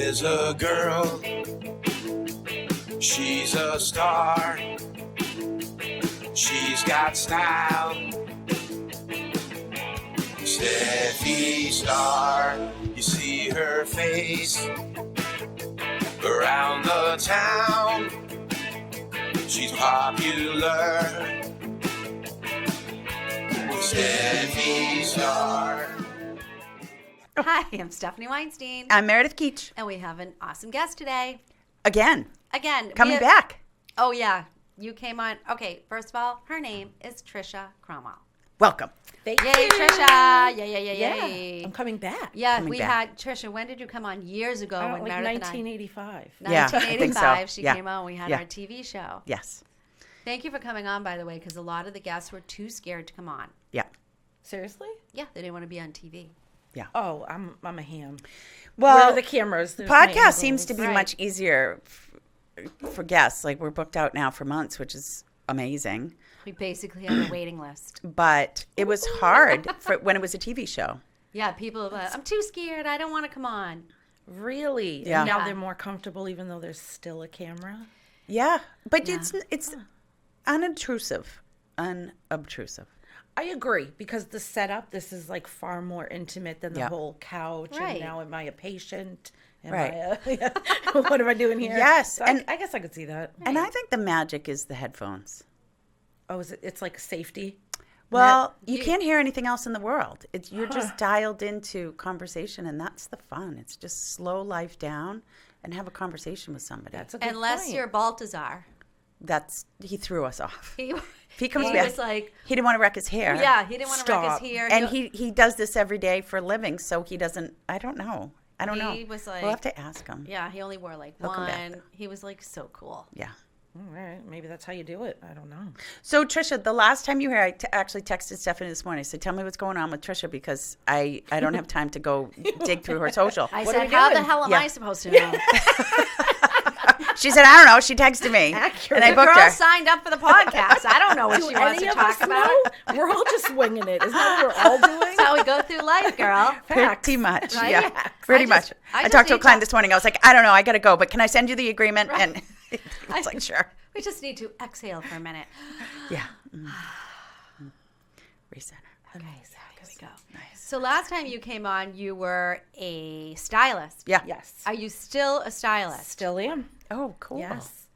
is a girl. She's a star. She's got style. Steffi Star. You see her face around the town. She's popular. Steffi Star. Hi, I'm Stephanie Weinstein. I'm Meredith Keach. And we have an awesome guest today. Again. Coming we back. Oh, yeah. You came on. Okay, first of all, her name is Tricia Cromwell. Welcome. Yay, Tricia. Yay. I'm coming back. Yeah, Coming we back. had Tricia. When did you come on? Years ago. When Like Meredith 1985. and I, Yeah, I think so. 1985, she Yeah. came on. We had Yeah. our TV show. Yes. Thank you for coming on, by the way, because a lot of the guests were too scared to come on. Yeah. Seriously? Yeah, they didn't want to be on TV. Oh, I'm a ham. Well, Where are the cameras? There's my podcast seems angles. to be Right. much easier for guests. Like, we're booked out now for months, which is amazing. We basically have a waiting list. But it was hard for when it was a TV show. Yeah, people are like, I'm too scared. I don't want to come on. Really? Yeah. And now Yeah. they're more comfortable even though there's still a camera? Yeah. But Yeah. it's unobtrusive. Unobtrusive. I agree because the setup, this is like far more intimate than the Yeah. whole couch. Right. And now am I a patient? Am Right. I what am I doing here? Yes, So and- I guess I could see that. And I think the magic is the headphones. Oh, it's like safety? Well, Yeah. you can't hear anything else in the world. You're just dialed into conversation, and that's the fun. It's just slow life down and have a conversation with somebody. That's a good Unless point. you're Baltazar. He threw us off. He If he comes he back, was like, he didn't want to wreck his hair. yeah, he didn't want to wreck Stop. his hair. And he does this every day for a living, so he doesn't. I don't know. He was like- we'll have to ask him. Yeah, he only wore like He'll come back. one. He was like so cool. Yeah. All right, maybe that's how you do it. I don't know. So Tricia, the last time you were here, I actually texted Stephanie this morning. I said, "Tell me what's going on with Tricia because I don't have time to go dig through her social." I What are said, we how the doing? hell am Yeah. I supposed to know? She said, "I don't know." She texted me, Accurate. and I The booked girl her. signed up for the podcast. I don't know what Do she wants any to of talk us about. know? We're all just winging it. Isn't that what we're all doing? That's how we go through life, girl. Pretty much, Right? yeah, Facts. pretty I much. just- I I just talked to a need client to- this morning. I was like, "I don't know, I got to go, but can I send you the agreement?" Right. And I was like, "Sure." We just need to exhale for a minute. Yeah. Reset. Okay, so here we go. Nice. So last time you came on, you were a stylist. Yeah. Yes. Are you still a stylist? Still am. Oh, cool. Yes.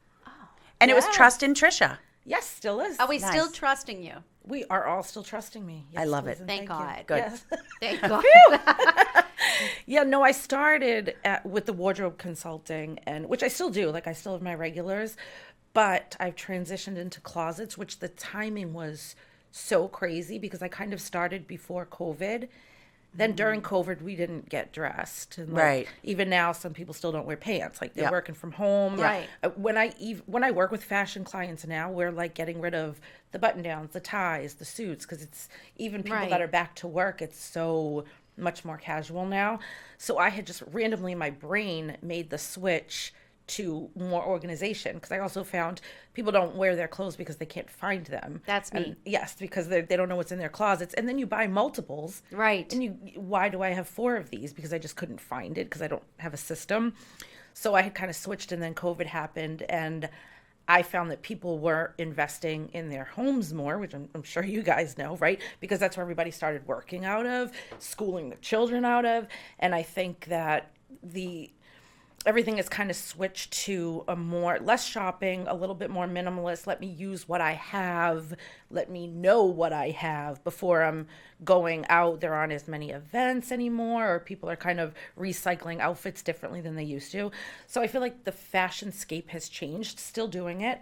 And it was Yeah. trust in Tricia. Yes, still is. Are we Nice. still trusting you? We are all still trusting me. Yes, I love please it. and Thank you. God. Good. Yes. Thank God. Yeah, no, I started with the wardrobe consulting, and which I still do. Like, I still have my regulars, but I've transitioned into closets, which the timing was so crazy because I kind of started before COVID. Then during COVID, we didn't get dressed. And Right. Even now, some people still don't wear pants. Like, they're Yeah. working from home. Right. When I work with fashion clients now, we're like getting rid of the button downs, the ties, the suits, because it's even people Right. that are back to work. It's so much more casual now. So I had just randomly in my brain made the switch to more organization because I also found people don't wear their clothes because they can't find them. That's me. And yes, because they don't know what's in their closets. And then you buy multiples. Right. And why do I have 4 of these? Because I just couldn't find it because I don't have a system. So I had kind of switched, and then COVID happened, and I found that people were investing in their homes more, which I'm sure you guys know, right? Because that's where everybody started working out of, schooling the children out of. And I think that everything has kind of switched to a less shopping, a little bit more minimalist. Let me use what I have. Let me know what I have before I'm going out. There aren't as many events anymore, or people are kind of recycling outfits differently than they used to. So I feel like the fashion scape has changed, still doing it.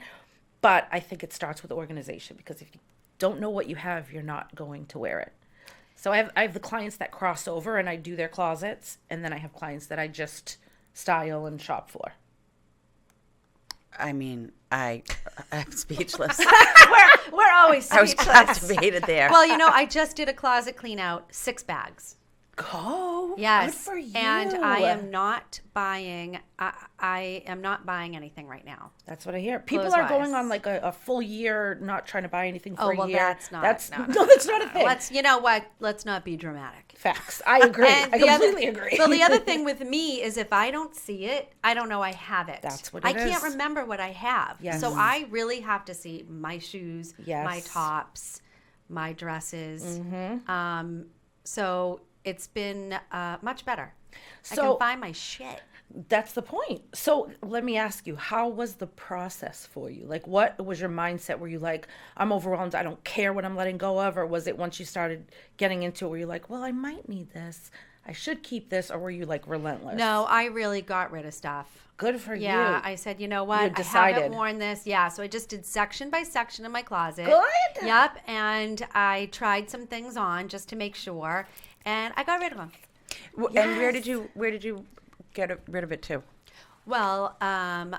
But I think it starts with organization, because if you don't know what you have, you're not going to wear it. So I have the clients that cross over and I do their closets, and then I have clients that I just style and shop for. I mean, I'm speechless. We're always I was speechless. captivated there. Well, I just did a closet clean out, 6 bags. Go. Yes. Good for you. And I am not buying. I am not buying anything right now. That's what I hear. People Clothes-wise. are going on like a full year not trying to buy anything for a year. That's not. No, that's not a thing. You know what? Let's not be dramatic. Facts. I agree. And I completely agree. Well, the other thing with me is if I don't see it, I don't know I have it. That's what I it can't is. remember what I have. Yes. So I really have to see my shoes, Yes. my tops, my dresses. Mm-hmm. So it's been much better. I So- can find my shit. That's the point. So let me ask you, how was the process for you? Like, what was your mindset? Were you like, I'm overwhelmed, I don't care what I'm letting go of? Or was it once you started getting into it where you're like, well, I might need this, I should keep this? Or were you like relentless? No, I really got rid of stuff. Good for you. Yeah, I said, you know what? You I decided. haven't worn this. Yeah, so I just did section by section in my closet. Good. Yep, and I tried some things on just to make sure, and I got rid of them. And where did you get rid of it to? Well,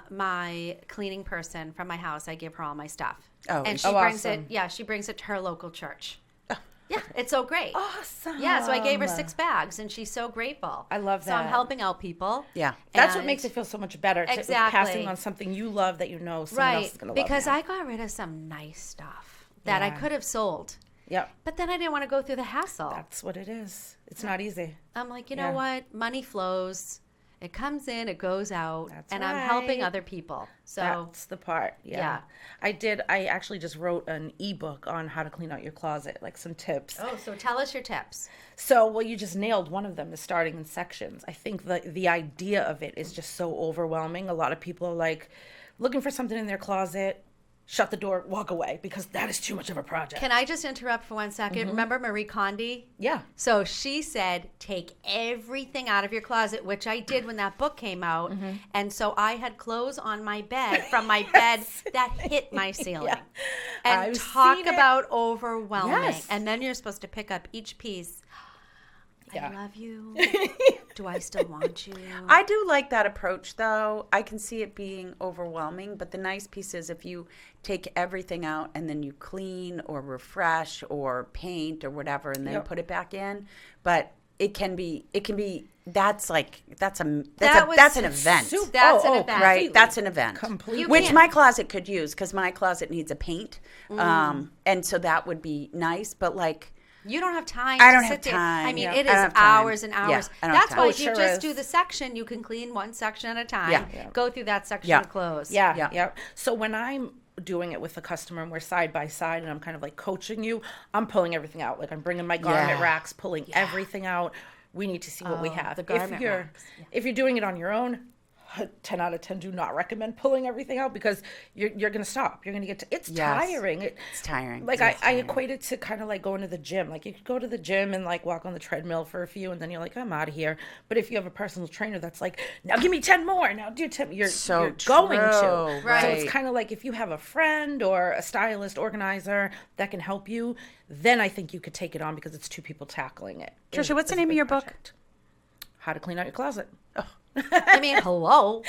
my cleaning person from my house, I give her all my stuff. Oh, and she oh, brings awesome. it. Yeah, she brings it to her local church. Yeah, it's so great. Awesome. Yeah, so I gave her 6 bags, and she's so grateful. I love So I'm that. helping out people. Yeah. That's what And- makes it feel so much better. Exactly. Passing on something you love that you know someone else Right, is going to love. because now. I got rid of some nice stuff that I Yeah. could have sold, Yep. but then I didn't want to go through the hassle. That's what it is. It's not easy. I'm like, you know Yeah. what? Money flows. It comes in, it goes out, That's and I'm helping right. other people. So That's the part. Yeah. Yeah. I actually just wrote an ebook on how to clean out your closet, like some tips. Oh, so tell us your tips. So, well, you just nailed one of them, is starting in sections. I think the idea of it is just so overwhelming. A lot of people are like looking for something in their closet, shut the door, walk away, because that is too much of a project. Can I just interrupt for 1 second? Remember Marie Kondo? Yeah. So she said, take everything out of your closet, which I did when that book came out. And so I had clothes on my bed from my bed that hit my ceiling. Yeah. And I've talk seen it. about overwhelming. Yes. And then you're supposed to pick up each piece. Yeah. I love you. Do I still want you? I do like that approach, though. I can see it being overwhelming, but the nice piece is if you take everything out and then you clean or refresh or paint or whatever and then Yep. put it back in. But it can be. That's an event. That's an event. Right, that's an event. Completely. Which can't- my closet could use because my closet needs a paint, and so that would be nice. But like, You don't have time I to don't sit have there. time. I mean, Yeah. it I don't is have time. hours and Yeah, hours. I don't have That's time. why Oh, if you sure just is. do the section, you can clean one section at a time. Yeah. Go through that section Yeah. of clothes. Yeah, Yeah. yeah. So when I'm doing it with a customer and we're side by side and I'm kind of like coaching you, I'm pulling everything out. Like I'm bringing my garment Yeah. racks, pulling everything out. We need to see what we have. the garment racks. If you're doing it on your own, 10 out of 10 do not recommend pulling everything out because you're going to stop. You're going to get to, it's Yes. tiring. It's tiring. Like It's I tiring. equate it to kind of like going to the gym. Like you could go to the gym and like walk on the treadmill for a few and then you're like, I'm out of here. But if you have a personal trainer that's like, now give me 10 more, now do 10, you're So going to. true, So right. it's kind of like if you have a friend or a stylist, organizer that can help you, then I think you could take it on because it's 2 people tackling it. Tricia, what's the It's a name of big your book? project. How to Clean Out Your Closet. I mean, hello.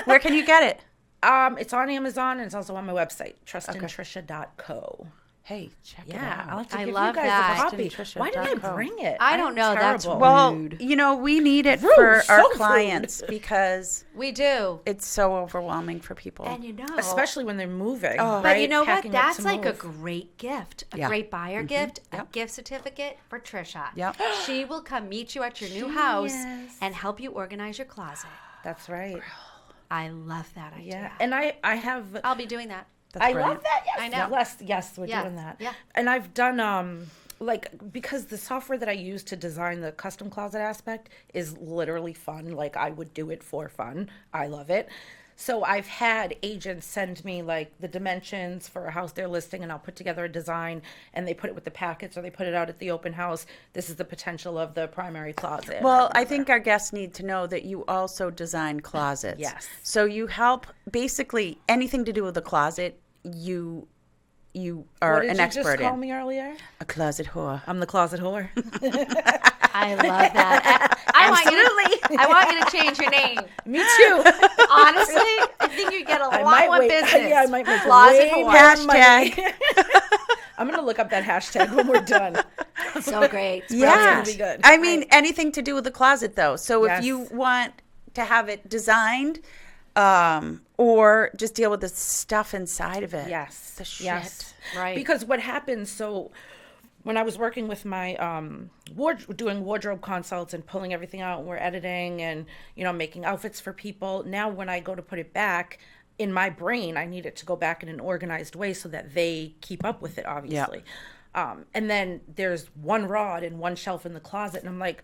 Where can you get it? It's on Amazon and it's also on my website, trustandtricia.co. Hey, check it Yeah, out. I'll have to I give love you guys that. a copy. Trustin' Why did I Tricia.co. bring it? I don't know. That's terrible. Well, rude. you know, we need it Rude, for so our rude. clients because We do. it's so overwhelming for people. And you know. Especially when they're moving. Oh. But right? you know what? Packing up That's to like a move. great gift. A Yeah. great buyer gift. A Yep. gift certificate for Tricia. Yep. She will come meet you at your new house Genius. and help you organize your closet. That's right. I love that idea. Yeah, and I have. I'll be doing that. That's I brilliant. love that. Yes, I know. Yes, we're Yeah, doing that. yeah. And I've done like because the software that I use to design the custom closet aspect is literally fun. Like I would do it for fun. I love it. So I've had agents send me like the dimensions for a house they're listing and I'll put together a design and they put it with the packets or they put it out at the open house. This is the potential of the primary closet. Well, I think our guests need to know that you also design closets. Yes. So you help basically anything to do with the closet. You are what did an you expert just call in. me earlier? A closet whore. I'm the closet whore. I love that. I want you to change your name. Me too. Honestly, I think you get a lot more business. Yeah, I might make Closet way whore. more money. Hashtag. I'm gonna look up that hashtag when we're done. So great. It's Yeah. gonna be good. I mean, anything to do with the closet, though. So if Yes. you want to have it designed, or just deal with the stuff inside of it. Yes. The shit. Yes. Right. Because what happens, so when I was working with my doing wardrobe consults and pulling everything out, and we're editing and, making outfits for people. Now when I go to put it back, in my brain, I need it to go back in an organized way so that they keep up with it, obviously. And then there's one rod and one shelf in the closet, and I'm like,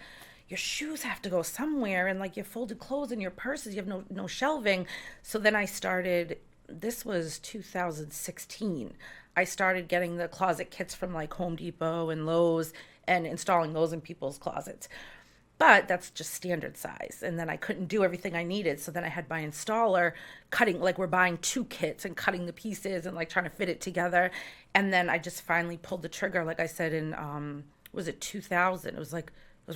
your shoes have to go somewhere, and like your folded clothes and your purses, you have no shelving. So then I started, this was 2016. I started getting the closet kits from like Home Depot and Lowe's and installing those in people's closets. But that's just standard size. And then I couldn't do everything I needed. So then I had my installer cutting, like we're buying 2 kits and cutting the pieces and like trying to fit it together. And then I just finally pulled the trigger, like I said, in, was it 2000? It was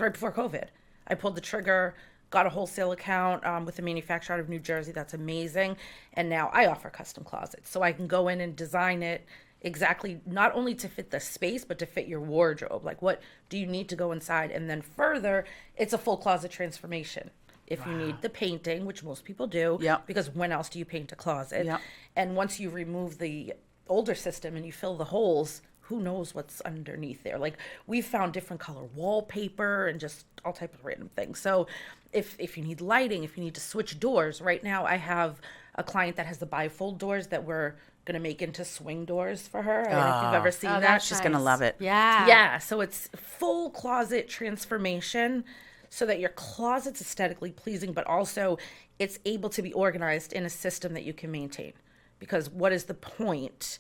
right before COVID. I pulled the trigger, got a wholesale account with a manufacturer out of New Jersey. That's amazing. And now I offer custom closets. So I can go in and design it exactly, not only to fit the space, but to fit your wardrobe. Like, what do you need to go inside? And then further, it's a full closet transformation. If you need the painting, which most people do, because when else do you paint a closet? And once you remove the older system and you fill the holes, who knows what's underneath there? Like, we've found different color wallpaper and just all type of random things. So if you need lighting, if you need to switch doors, right now I have a client that has the bifold doors that we're going to make into swing doors for her. I don't know if you've ever seen that. She's going to love it. Yeah. Yeah. So it's full closet transformation so that your closet's aesthetically pleasing, but also it's able to be organized in a system that you can maintain. Because what is the point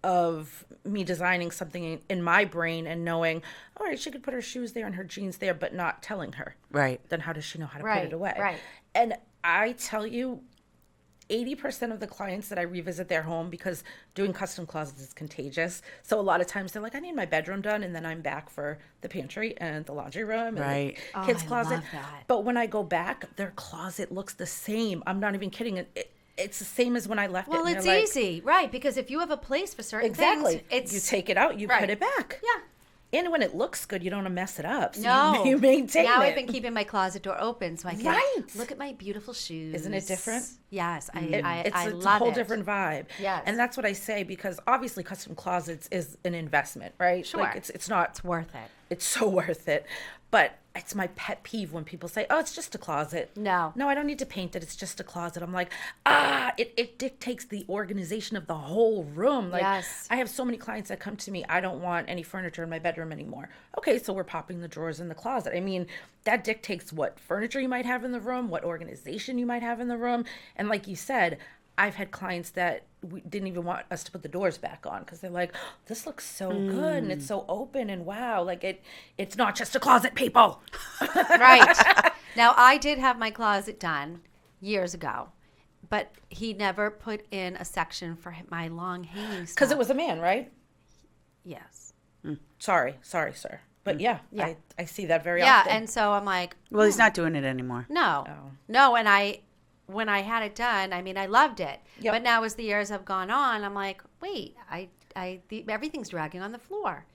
of me designing something in my brain and knowing, all right, she could put her shoes there and her jeans there, but not telling her. Right. Then how does she know how to Right, put it away? right. And I tell you, 80% of the clients that I revisit their home, because doing custom closets is contagious. So a lot of times they're like, I need my bedroom done. And then I'm back for the pantry and the laundry room and Right. the kids' I closet. love that. But when I go back, their closet looks the same. I'm not even kidding. It's the same as when I left it. Well, And it's they're like, easy, right? Because if you have a place for certain exactly. things, You take it out, you right. put it back. Yeah. And when it looks good, you don't want to mess it up. So No. you maintain now it. I've been keeping my closet door open so I can Right. look at my beautiful shoes. Isn't it different? Yes, I It's a love whole it. different vibe. Yes. And that's what I say, because obviously custom closets is an investment, right? Sure. Like it's not, It's worth it. it's so worth it. But it's my pet peeve when people say, oh, it's just a closet. No. I don't need to paint it. It's just a closet. I'm like, it dictates the organization of the whole room. Like, Yes. I have so many clients that come to me, I don't want any furniture in my bedroom anymore. Okay, so we're popping the drawers in the closet. I mean, that dictates what furniture you might have in the room, what organization you might have in the room. And like you said, I've had clients that didn't even want us to put the doors back on because they're like, oh, this looks so good and it's so open and wow, like it's not just a closet, people. Right. Now, I did have my closet done years ago, but he never put in a section for my long hanging stuff. Because it was a man, right? Yes. Sorry, sir. But yeah. I see that very Yeah, often. and so I'm like, Well, he's not doing it anymore. no. Oh. No, and when I had it done, I mean, I loved it. Yep. But now as the years have gone on, I'm like, wait, everything's dragging on the floor.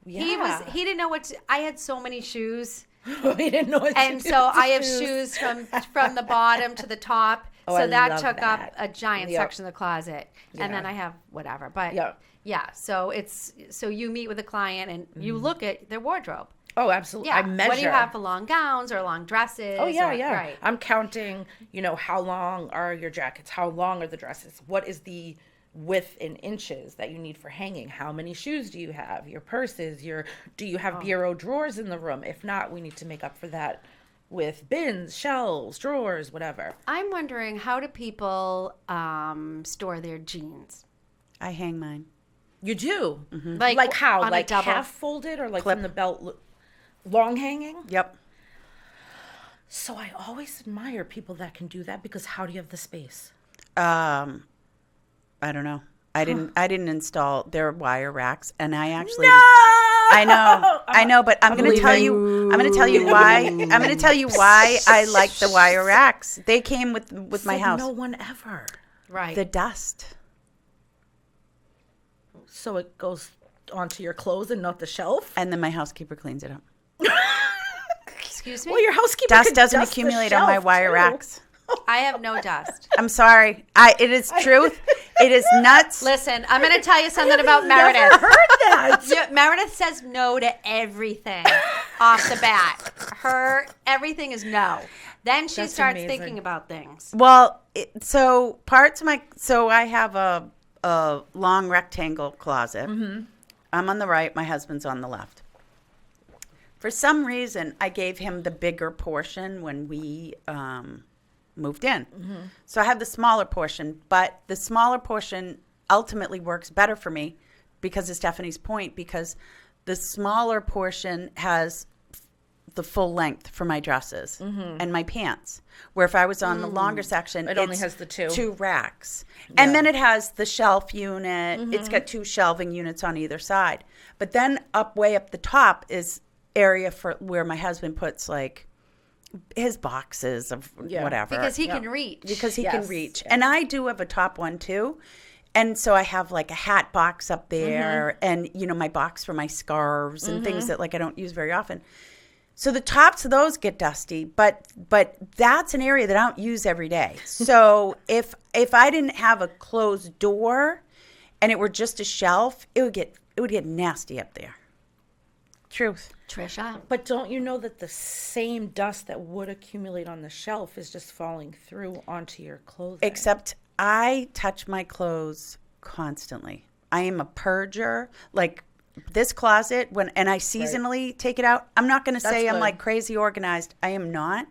Yeah. He didn't know I had so many shoes. We didn't know what to And do so with the I have shoes from the bottom to the top. Oh, so I that love took that. up a giant Yep. section of the closet. And then Yeah. I have whatever. But Yep. yeah, so you meet with a client and you look at their wardrobe. Oh, absolutely. Yeah. I measure. What do you have for long gowns or long dresses? Oh, yeah, or- yeah. Right. I'm counting, how long are your jackets? How long are the dresses? What is the width in inches that you need for hanging? How many shoes do you have? Your purses, do you have bureau drawers in the room? If not, we need to make up for that with bins, shelves, drawers, whatever. I'm wondering, how do people store their jeans? I hang mine. You do? Like how? on a Like double- half folded or like Clip. from the belt, long hanging? Yep. So I always admire people that can do that because how do you have the space? I don't know. I didn't install their wire racks, and I actually. No! I know, but I'm going to tell you. I'm going to tell you why. I'm going to tell you why I like the wire racks. They came with my Said house. No one ever. Right. The dust. So it goes onto your clothes and not the shelf. And then my housekeeper cleans it up. Excuse me? Well, your housekeeper Dust could doesn't dust the accumulate on my shelf, wire too. racks. I have no dust. I'm sorry. It is truth. It is nuts. Listen, I'm going to tell you something about Never Meredith. heard that. Yeah, Meredith says no to everything off the bat. Everything is no. Then she That's starts amazing. thinking about things. Well, so I have a long rectangle closet. Mm-hmm. I'm on the right. My husband's on the left. For some reason, I gave him the bigger portion when we moved in. Mm-hmm. So I have the smaller portion, but the smaller portion ultimately works better for me because of Stephanie's point, because the smaller portion has the full length for my dresses and my pants. Where if I was on the longer section, It only has the two racks. And then it has the shelf unit. It's got 2 shelving units on either side. But then way up the top is area for where my husband puts like his boxes of whatever. Because he can reach. Because he can reach. And I do have a top one too. And so I have like a hat box up there and, my box for my scarves and things that like I don't use very often. So the tops of those get dusty, but that's an area that I don't use every day. So if I didn't have a closed door and it were just a shelf, it would get nasty up there. Truth. Tricia. But don't you know that the same dust that would accumulate on the shelf is just falling through onto your clothing? Except I touch my clothes constantly. I am a purger. Like this closet, and I seasonally take it out. I'm not going to say I'm good. like crazy organized. I am not.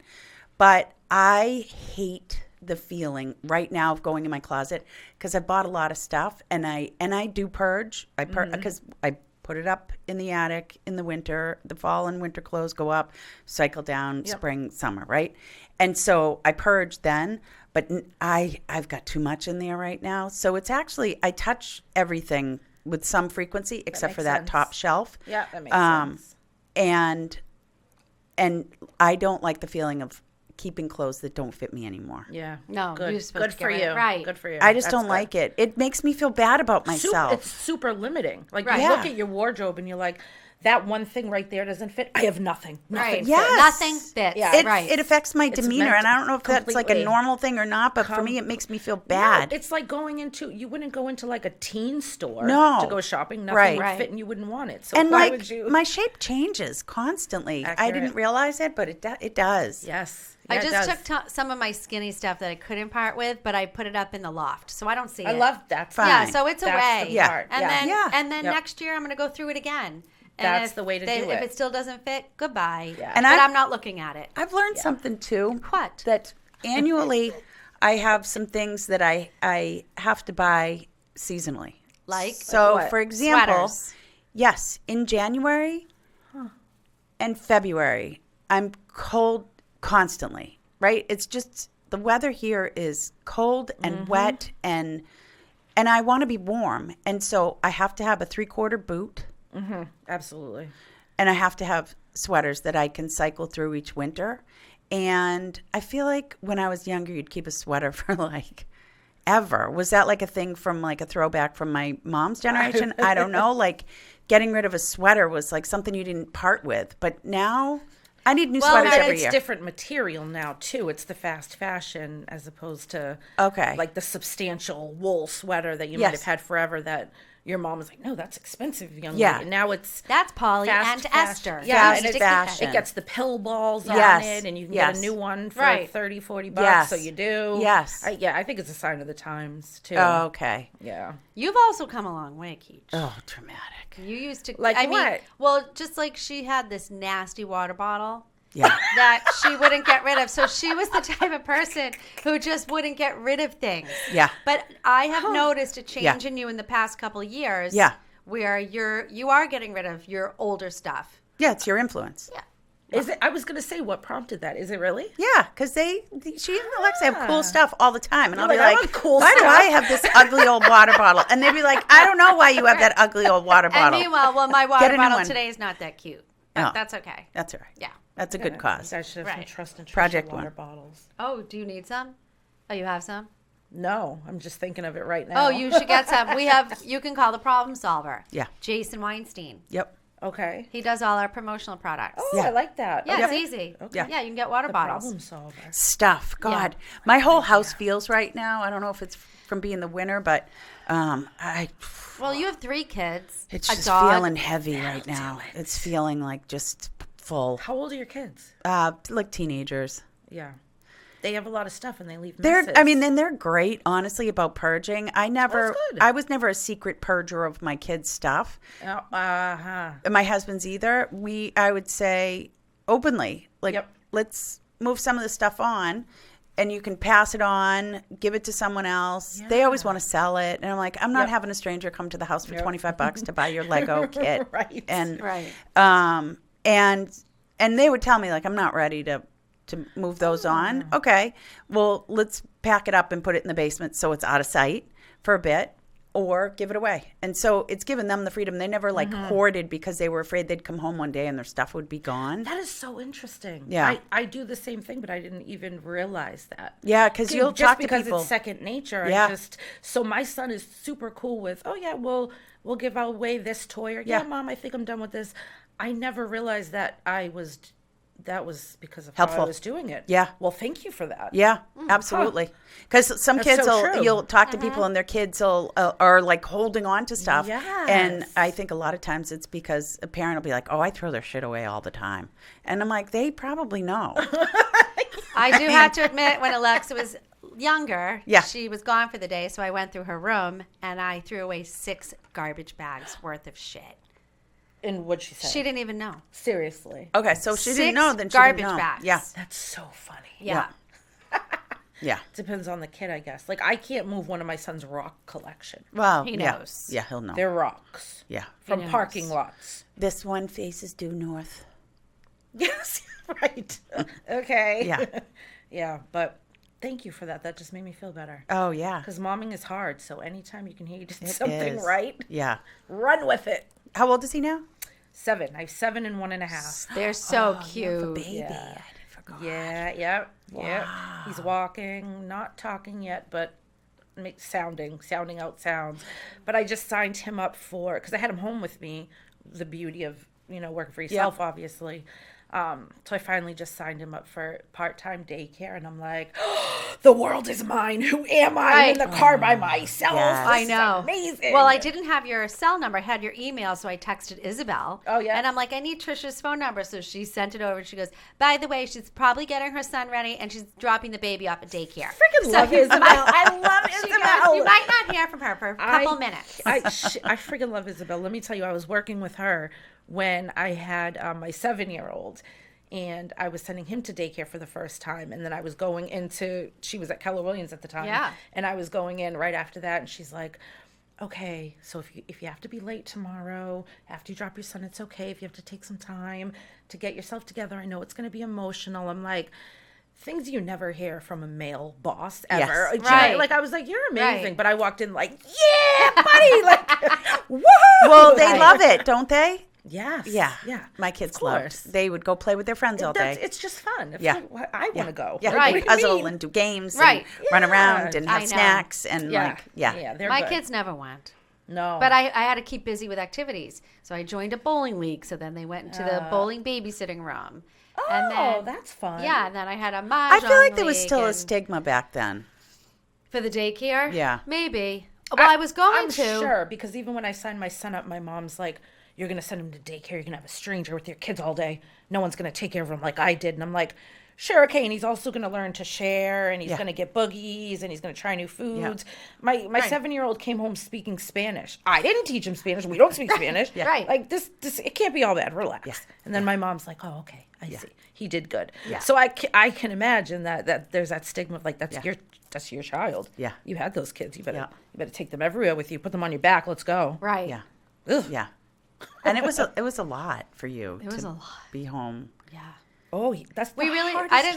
But I hate the feeling right now of going in my closet because I bought a lot of stuff and I do purge. Because I put it up in the attic in the winter. The fall and winter clothes go up, cycle down, spring, summer, right? And so I purge then, but I've got too much in there right now. So it's actually, I touch everything with some frequency except for that top shelf. Yeah, that makes sense. And I don't like the feeling of keeping clothes that don't fit me anymore. Yeah. No, Good. you're supposed Good to for get you. rid of it. Right. Good for you. I just That's don't good. like it. It makes me feel bad about myself. It's super limiting. Like Right. you look Yeah. at your wardrobe and you're like, that one thing right there doesn't fit. I have nothing. Nothing Right. fits. Yes. Nothing fits. Yeah. Right. It affects my It's demeanor, meant and I don't know if that's like a completely normal thing or not, but for me, it makes me feel bad. No, it's like you wouldn't go into like a teen store No. to go shopping. Nothing Right. would Right. fit and you wouldn't want it. So And why like would you? my shape changes constantly. I Accurate. didn't realize it, but it does. Yes. I Yeah, it just does. took some of my skinny stuff that I couldn't part with, but I put it up in the loft, so I don't see it. I love that. Fine. Yeah, so it's That's away. the Yeah. part. And Yeah. then Yep. next year I'm going to go through it again. And That's if the way to they- do If it. it still doesn't fit, goodbye. Yeah. And but I- I'm not looking at it. I've learned something too. What? That annually, I have some things that I have to buy seasonally. Like? So, Like what? for example, Sweaters. yes, in January and February, I'm cold constantly, right? It's just the weather here is cold and wet and I want to be warm. And so I have to have a 3/4 boot Absolutely. and I have to have sweaters that I can cycle through each winter. And I feel like when I was younger, you'd keep a sweater for like ever. Was that like a thing from like a throwback from my mom's generation? I don't know. Like getting rid of a sweater was like something you didn't part with. But now I need new sweaters And every it's year. different material now too. It's the fast fashion as opposed to Okay. like the substantial wool sweater that you Yes. might have had forever that your mom was like, no, that's expensive, young Yeah. lady. And now it's That's Polly fast and fashion. Esther. Yeah, Fast and it's, fashion. it gets the pill balls on Yes. it, and you can Yes. get a new one for Right. $30, $40. Yes. So you do. Yes. I think it's a sign of the times too. Oh, okay. Yeah. You've also come a long way, Keach. Oh, dramatic. You used to Like I mean, what? well, just like she had this nasty water bottle Yeah. that she wouldn't get rid of. So she was the type of person who just wouldn't get rid of things. Yeah. But I have noticed a change Yeah. in you in the past couple of years. Yeah. Where you are getting rid of your older stuff. Yeah, it's your influence. Yeah. Is it? I was gonna say what prompted that. Is it really? Yeah, because she and Alexa have cool stuff all the time. And I'll be like, I like, want cool why do stuff." I have this ugly old water bottle? And they'd be like, I don't know why you have that ugly old water And bottle. meanwhile, well, my Get water a new bottle one. today is not that cute. But No. that's okay. That's all right. Yeah. That's a good cause. I should have some Right. trust in Tricia Project water one. bottles. Oh, do you need some? Oh, you have some? No, I'm just thinking of it right now. Oh, you should get some. You can call the problem solver. Yeah. Jason Weinstein. Yep. Okay. He does all our promotional products. Oh, Yeah. I like that. Yeah, Okay. it's easy. Okay. Yeah, you can get water bottles. Problem solver. Stuff. God, my whole house feels right now. I don't know if it's from being the winter, but Well, you have 3 kids. it's a just dog. feeling heavy right now. It's feeling like just full. How old are your kids? Like teenagers. Yeah. They have a lot of stuff and they leave They're, messes. I mean, then they're great, honestly, about purging. I good. was never a secret purger of my kids' stuff. Uh-huh. And my husband's either. I would say openly, like, Yep. let's move some of the stuff on and you can pass it on, give it to someone else. They always want to sell it. And I'm like, I'm not Yep. having a stranger come to the house for $25 to buy your Lego kit. Right. And, Right. and they would tell me, like, I'm not ready to move those on. Okay, well, let's pack it up and put it in the basement so it's out of sight for a bit, or give it away. And so it's given them the freedom. They never like hoarded because they were afraid they'd come home one day and their stuff would be gone. That is so interesting. Yeah. I do the same thing, but I didn't even realize that. Yeah, because you'll just talk to because people. it's second nature. Yeah. So my son is super cool with, oh yeah, we'll give away this toy, or Yeah. Mom, I think I'm done with this. I never realized that that was because of Helpful. how I was doing it. Yeah. Well, thank you for that. Yeah, absolutely. Because some That's kids so true. you'll talk to people and their kids are like holding on to stuff. And Yes. I think a lot of times it's because a parent will be like, oh, I throw their shit away all the time. And I'm like, they probably know. I do have to admit, when Alexa was younger, Yeah. she was gone for the day, so I went through her room and I threw away 6 garbage bags worth of shit. And what'd she say? She didn't even know. Seriously. Okay, so she 6 didn't know, then she garbage didn't know. bags. Yeah, That's so funny. Yeah. yeah. Depends on the kid, I guess. Like, I can't move one of my son's rock collection. Well, He yeah. knows. Yeah, he'll know. They're rocks Yeah. from knows. parking lots. This one faces due north. Yes, right. Okay. Yeah. Yeah, but thank you for that. That just made me feel better. Oh, yeah. Because momming is hard, so anytime you can hear you did It something is. right, Yeah. run with it. How old is he now? 7. I have 7 and 1.5. They're so You have a cute. baby. Yeah. I forgot. Yeah. He's walking, not talking yet, but sounding out sounds. But I just signed him up for, because I had him home with me, the beauty of, working for yourself, obviously. So I finally just signed him up for part-time daycare, and I'm like, the world is mine. Who am I? I'm in the car by myself. Yes. I This is know. amazing. Well, I didn't have your cell number. I had your email, so I texted Isabel. Oh, yeah? And I'm like, I need Tricia's phone number. So she sent it over. And she goes, by the way, she's probably getting her son ready, and she's dropping the baby off at daycare. freaking love Isabel. I love She Isabel. goes, you might not hear from her for a couple minutes. I freaking love Isabel. Let me tell you, I was working with her when I had my 7-year-old, and I was sending him to daycare for the first time. And then I was going into, she was at Keller Williams at the time. Yeah. And I was going in right after that. And she's like, okay, so if you have to be late tomorrow, after you drop your son, it's okay. If you have to take some time to get yourself together, I know it's going to be emotional. I'm like, things you never hear from a male boss ever. Yes. Right. Like, I was like, you're amazing. Right. But I walked in like, yeah, buddy. Like, woohoo. Well, they love it, don't they? Yes. Yeah. Yeah. My kids Of course. loved. They would go play with their friends all day. It's just fun. It's Yeah. like, I want to go. Yeah, Right. they What do you puzzle mean? and do games Right. and run Yeah. around and I have know. snacks and Yeah. yeah. They're My good. kids never went. No. But I had to keep busy with activities. So I joined a bowling league. So then they went into the bowling babysitting room. Oh, and then, that's fun. Yeah, and then I had a I mahjong feel like there was league still a and- stigma back then. For the daycare? Yeah. Maybe. Well, I was going I'm to. sure, because even when I signed my son up, my mom's like, you're going to send him to daycare. You're going to have a stranger with your kids all day. No one's going to take care of him like I did. And I'm like, sure, okay. And he's also going to learn to share, and he's Yeah. going to get boogies, and he's going to try new foods. My 7-year-old came home speaking Spanish. I didn't teach him Spanish. We don't speak Spanish. Right. Like this, it can't be all bad. Relax. And then my mom's like, oh, okay. I see. He did good. Yeah. So I can imagine that there's that stigma of like, that's your child. Yeah. You had those kids. You better Yeah. you better take them everywhere with you. Put them on your back. Let's go. Right. Yeah. Ugh. Yeah. And it was a lot for you was to a lot. be home. Yeah. Oh, that's the We really, hardest I didn't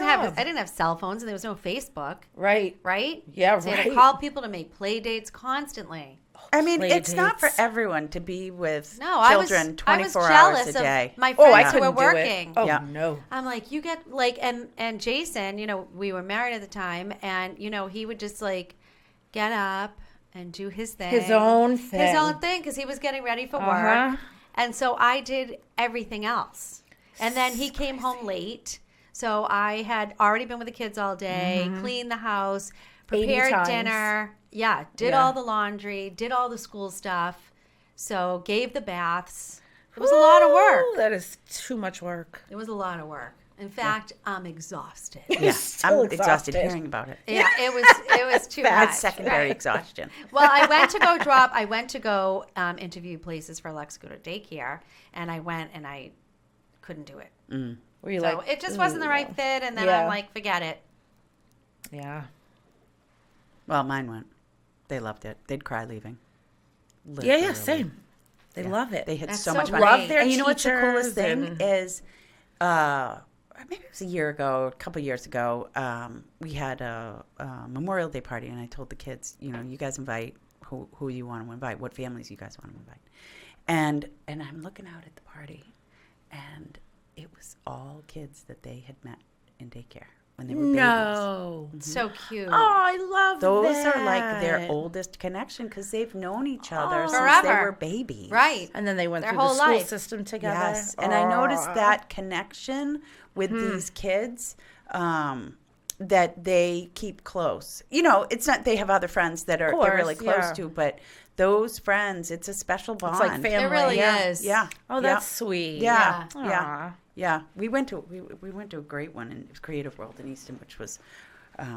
job. have cell phones, and there was no Facebook, Right. right? Yeah, So you had to right. call people to make play dates constantly. I mean, Play it's not for dates. everyone to be with No, I was children I was 24 jealous hours a day. of my Oh, I friends who were couldn't do it. working. Oh Yeah. no. I'm like, you get like, and Jason, we were married at the time, and he would just like, get up and do his thing. His own thing. His own thing, because he was getting ready for work. And so I did everything else. And then he came home late. So I had already been with the kids all day, cleaned the house, prepared dinner. Yeah, did all the laundry, did all the school stuff. So gave the baths. It was a lot of work. That is too much work. It was a lot of work. In fact, I'm exhausted. Yeah, Still I'm exhausted hearing about it. Yeah, it was too much. That's secondary exhaustion. Well, I went to go interview places for Lex go to daycare, and I went and I couldn't do it. Were you So like, it just wasn't the right fit, and then Yeah. I'm like, forget it. Yeah. Well, mine went. They loved it. They'd cry leaving. Yeah, Literally. same. They love it. They had That's so so much fun. great. Love their And you know what's the coolest teachers thing and- is, maybe it was a year ago, a couple years ago, we had a Memorial Day party, and I told the kids, you know, you guys invite who you want to invite, what families you guys want to invite. And I'm looking out at the party, and it was all kids that they had met in daycare when they were babies. No. So cute. Oh, I love Those that. are like their oldest connection because they've known each other since they Forever. were babies. Right. And then they went Their through the whole school life. system together. Yes, and I noticed that connection with these kids that they keep close. You know, it's not they have other friends that are they're really course, close yeah. to, but those friends, it's a special bond. It's like family. It really Yeah, is. yeah. Oh, that's sweet. Yeah, Yeah. yeah, Aw. yeah. We went to a great one in Creative World in Easton, which was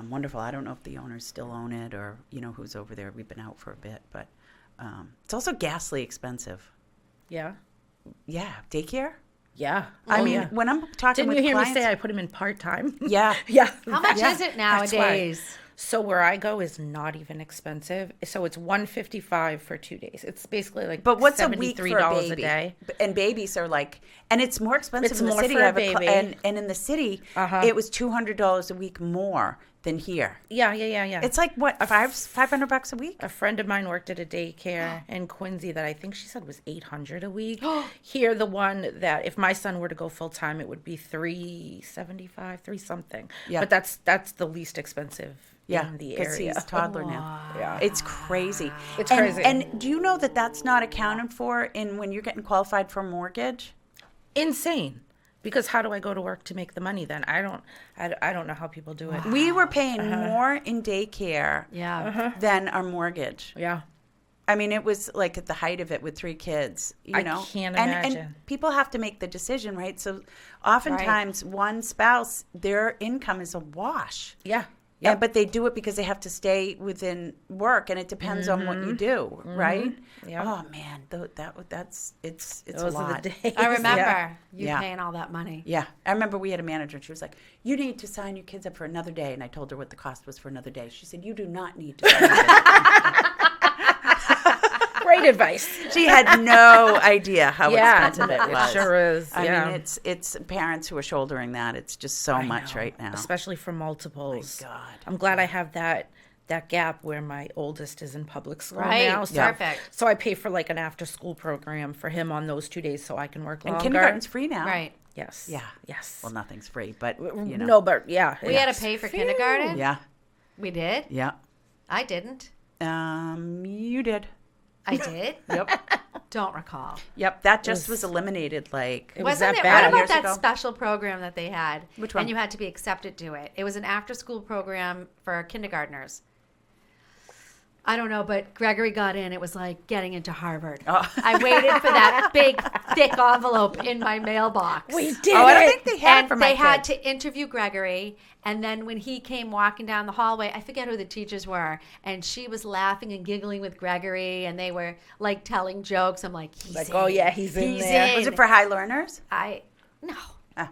wonderful. I don't know if the owners still own it or you know who's over there. We've been out for a bit, but it's also ghastly expensive. Yeah. Yeah, daycare. Yeah. I Oh, mean, yeah. when I'm talking Didn't with you hear clients, me say I put him in part-time? yeah, Yeah. How much Yeah. is it That's why. nowadays? So where I go is not even expensive. So it's $155 for 2 days. It's basically like But what's a week for a $73 baby? a day. And babies are like, and it's more expensive It's in the more city. for a I have baby. and in the city, it was $200 a week more than here. Yeah. It's like what $500 a week? A friend of mine worked at a daycare in Quincy that I think she said was $800 a week. Here, the one that if my son were to go full time, it would be $375, $3 something. Yeah. But that's the least expensive in the because area. he's a toddler now. Yeah. It's crazy. It's And- crazy. And do you know that that's not accounted for in when you're getting qualified for a mortgage? Insane. Because how do I go to work to make the money then? I don't know how people do it. We were paying more in daycare Yeah. than our mortgage. Yeah. I mean, it was like at the height of it with 3 kids, you I know. can't And imagine. people have to make the decision, right? So oftentimes one spouse, their income is a wash. Yeah. Yeah, but they do it because they have to stay within work, and it depends on what you do, right? Yeah. Oh man, it's a Those are lot. the days. I remember Yeah. you Yeah. paying all that money. Yeah, I remember we had a manager, and she was like, "You need to sign your kids up for another day," and I told her what the cost was for another day. She said, "You do not need to." Sign your kids." Great advice. She had no idea how Yeah, expensive it it was. sure is, I yeah. mean, it's parents who are shouldering that. It's just so much right now. Especially for multiples. My God. I'm glad I have that gap where my oldest is in public school Right. now. So, Perfect. So I pay for like an after school program for him on those 2 days so I can work And longer. kindergarten's free now. Right. Yes. Yeah. Yes. Well, nothing's free, but you know. No, but yeah. We had to pay for kindergarten. Yeah. We did. Yeah. I didn't. You did. I did. Yep. Don't recall. Yep. That just was eliminated. Like It was Wasn't that it? bad What about years that ago? special program that they had? Which one? And you had to be accepted to it. It was an after-school program for kindergartners. I don't know, but Gregory got in. It was like getting into Harvard. Oh. I waited for that big, thick envelope in my mailbox. We did Oh, I don't it. think they had it And for my they had kid. to interview Gregory. And then when he came walking down the hallway, I forget who the teachers were. And she was laughing and giggling with Gregory. And they were like telling jokes. I'm like, he's Like, in. oh, yeah, he's in there. Was it for high learners? No. Ah.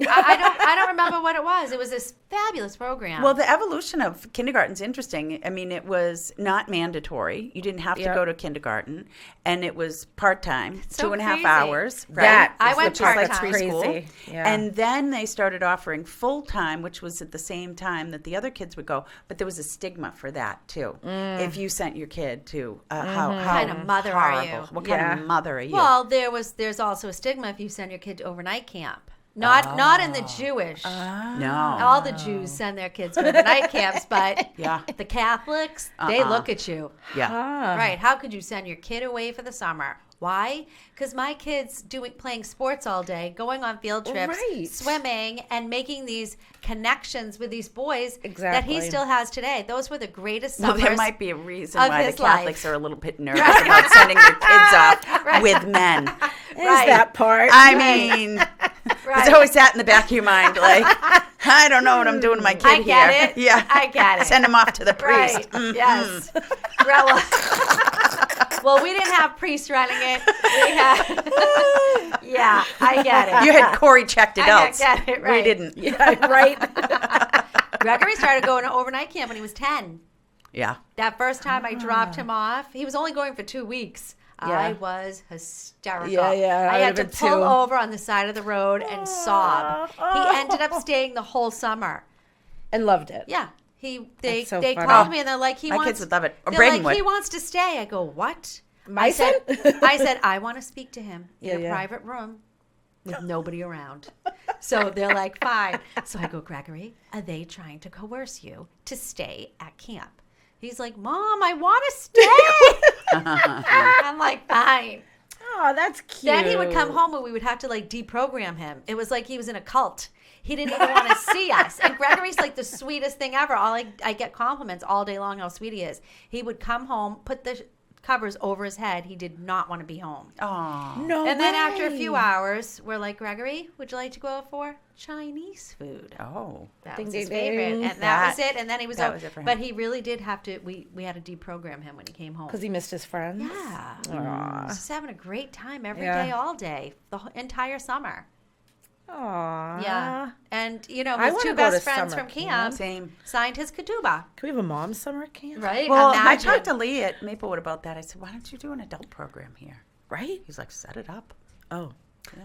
I don't remember what it was. It was this fabulous program. Well, the evolution of kindergarten's interesting. I mean, it was not mandatory. You didn't have to Yeah. go to kindergarten, and it was part-time, so 2.5 crazy. hours. Right? That I is went which is like part-time. preschool. Crazy. Yeah. And then they started offering full-time, which was at the same time that the other kids would go. But there was a stigma for that, too. If you sent your kid to, how kind of mother are you? horrible. What kind Yeah. of mother are you? Well, there's also a stigma if you send your kid to overnight camp. Not in the Jewish. No. All the Jews send their kids to overnight camps, but Yeah. the Catholics, they look at you. Yeah. Right. How could you send your kid away for the summer? Why? Because my kid's playing sports all day, going on field trips, Right. swimming, and making these connections with these boys that Exactly. he still has today. Those were the greatest Well, summers. there might be a reason of why the his life. Catholics are a little bit nervous about sending their kids off with men. Is that part? I mean, there's always that in the back of your mind, like, I don't know what I'm doing to my kid I get here. it. Yeah, I get it. Send him off to the priest. Right. Yes. Well, we didn't have priests running it. We had. Yeah, I get it. You had Corey checked adults. I get it, We right. didn't. Yeah, right. Gregory started going to overnight camp when he was 10. Yeah. That first time I dropped him off, he was only going for 2 weeks. Yeah. I was hysterical. Yeah, I I had to would've been pull too. over on the side of the road and sob. He ended up staying the whole summer. And loved it. Yeah. They That's so they funny. called me and they're like, My kids would love it. Or they're Braden like, would. he wants to stay. I go, what? My I said, son? I said, I want to speak to him in a Yeah. private room with nobody around. So they're like, fine. So I go, Gregory, are they trying to coerce you to stay at camp? He's like, Mom, I want to stay. I'm like, fine. Oh, that's cute. Then he would come home and we would have to like deprogram him. It was like he was in a cult. He didn't even want to see us. And Gregory's like the sweetest thing ever. I get compliments all day long how sweet he is. He would come home, put the covers over his head. He did not want to be home. Oh. No And then after a way. few hours, we're like, Gregory, would you like to go out for Chinese food? Oh. That Ding, was his ding, favorite. ding. And that was it. And then he that was it for him. But he really did have to, we had to deprogram him when he came home. Because he missed his friends. Yeah. Aw. Just having a great time every Yeah. day, all day, the entire summer. Aw. Yeah. And, you know, I his wanna two go best to friends summer from camp Same. signed his ketubah. Can we have a mom's summer camp? Right? Well, I Imagine. talked to Lee at Maplewood about that. I said, why don't you do an adult program here? Right? He's like, set it up. Oh. Yeah.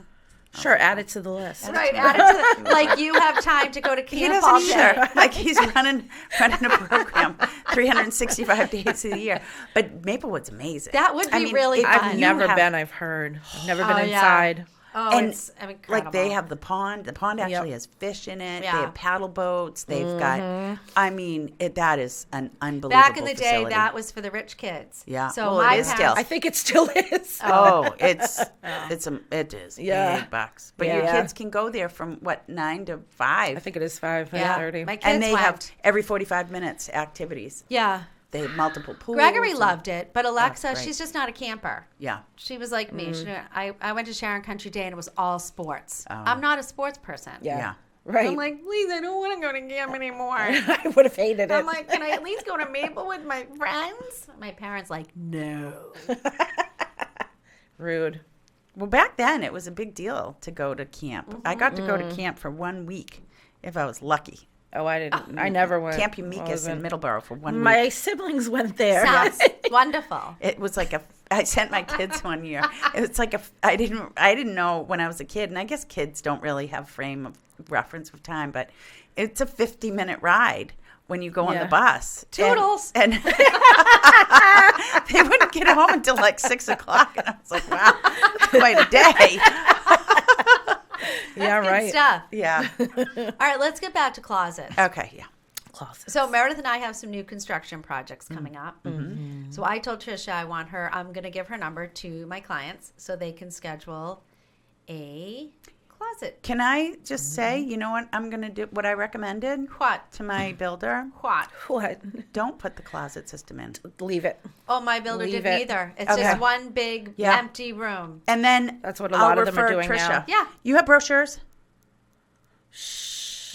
Sure, add it to the list. Right, add it to the, like you have time to go to He camp all doesn't day. either. Like he's running a program 365 days of the year. But Maplewood's amazing. That would be really if fun. I've you never have- been, I've heard. I've never been Oh, yeah. inside. Oh, And, it's incredible. Like they have the pond. The pond actually Yep. has fish in it. Yeah. They have paddle boats. They've got. I mean, that is an unbelievable. Back in the day, facility. that was for the rich kids. Yeah. So Well, it my is parents, still. I think it still is. Oh, it is Yeah. big bucks. But your Yeah. kids can go there from what 9 to 5. I think it is 5, Yeah. 5:30. My kids and they have went. every 45 minutes activities. Yeah. They have multiple pools. Gregory and- loved it, but Alexa, great. she's just not a camper. Yeah. She was like me. I went to Sharon Country Day and it was all sports. Oh. I'm not a sports person. Yeah. Right. I'm like, please, I don't want to go to camp anymore. I would have hated it. I'm like, can I at least go to Maple with my friends? My parents like, no. Rude. Well, back then it was a big deal to go to camp. I got to go to camp for 1 week if I was lucky. Oh, I didn't. I never went. Camp I Umicus wasn't- in Middleborough for 1 week. My siblings went there. Sounds wonderful. It was like I sent my kids one year. It was like I didn't know when I was a kid, and I guess kids don't really have frame of reference of time, but it's a 50-minute ride when you go on the Yeah. bus. Toodles. And they wouldn't get home until like 6 o'clock, and I was like, wow, quite a day. Yeah, Good right. stuff. Yeah. All right, let's get back to closets. Okay. Yeah. Closet. So Meredith and I have some new construction projects coming up. So I told Tricia I'm going to give her number to my clients so they can schedule a closet. Can I just say, you know what I'm going to do? What I recommended What? to my builder: What? What? don't put the closet system in. Leave it. Oh, my builder Leave didn't it. either. It's Okay. just one big Yeah. empty room. And then That's what a lot I'll of them are refer doing Tricia. now. Yeah. You have brochures?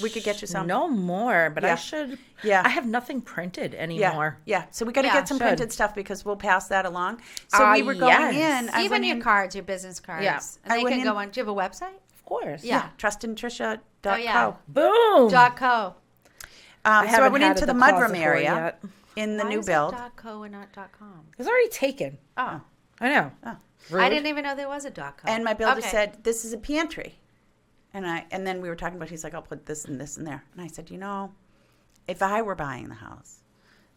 We could get you some. No more, but Yeah. I should. Yeah. I have nothing printed Yeah. anymore. Yeah. So we got to Yeah, get some should. printed stuff because we'll pass that along. So we were going yes. in. I Even went your in, cards, your business cards. Yeah. And I they went can in- go on. Do you have a website? Of course. Yeah. TrustandTricia.co. Oh, yeah. Boom. .co. So I haven't went had into it the the mudroom closet for area yet. in the Why new is build. it .co and not .com? It's already taken. Oh. I know. Oh. I didn't even know there was a .co. And my builder Okay. said, "This is a pantry," and then we were talking about. He's like, "I'll put this and this in there," and I said, "You know, if I were buying the house,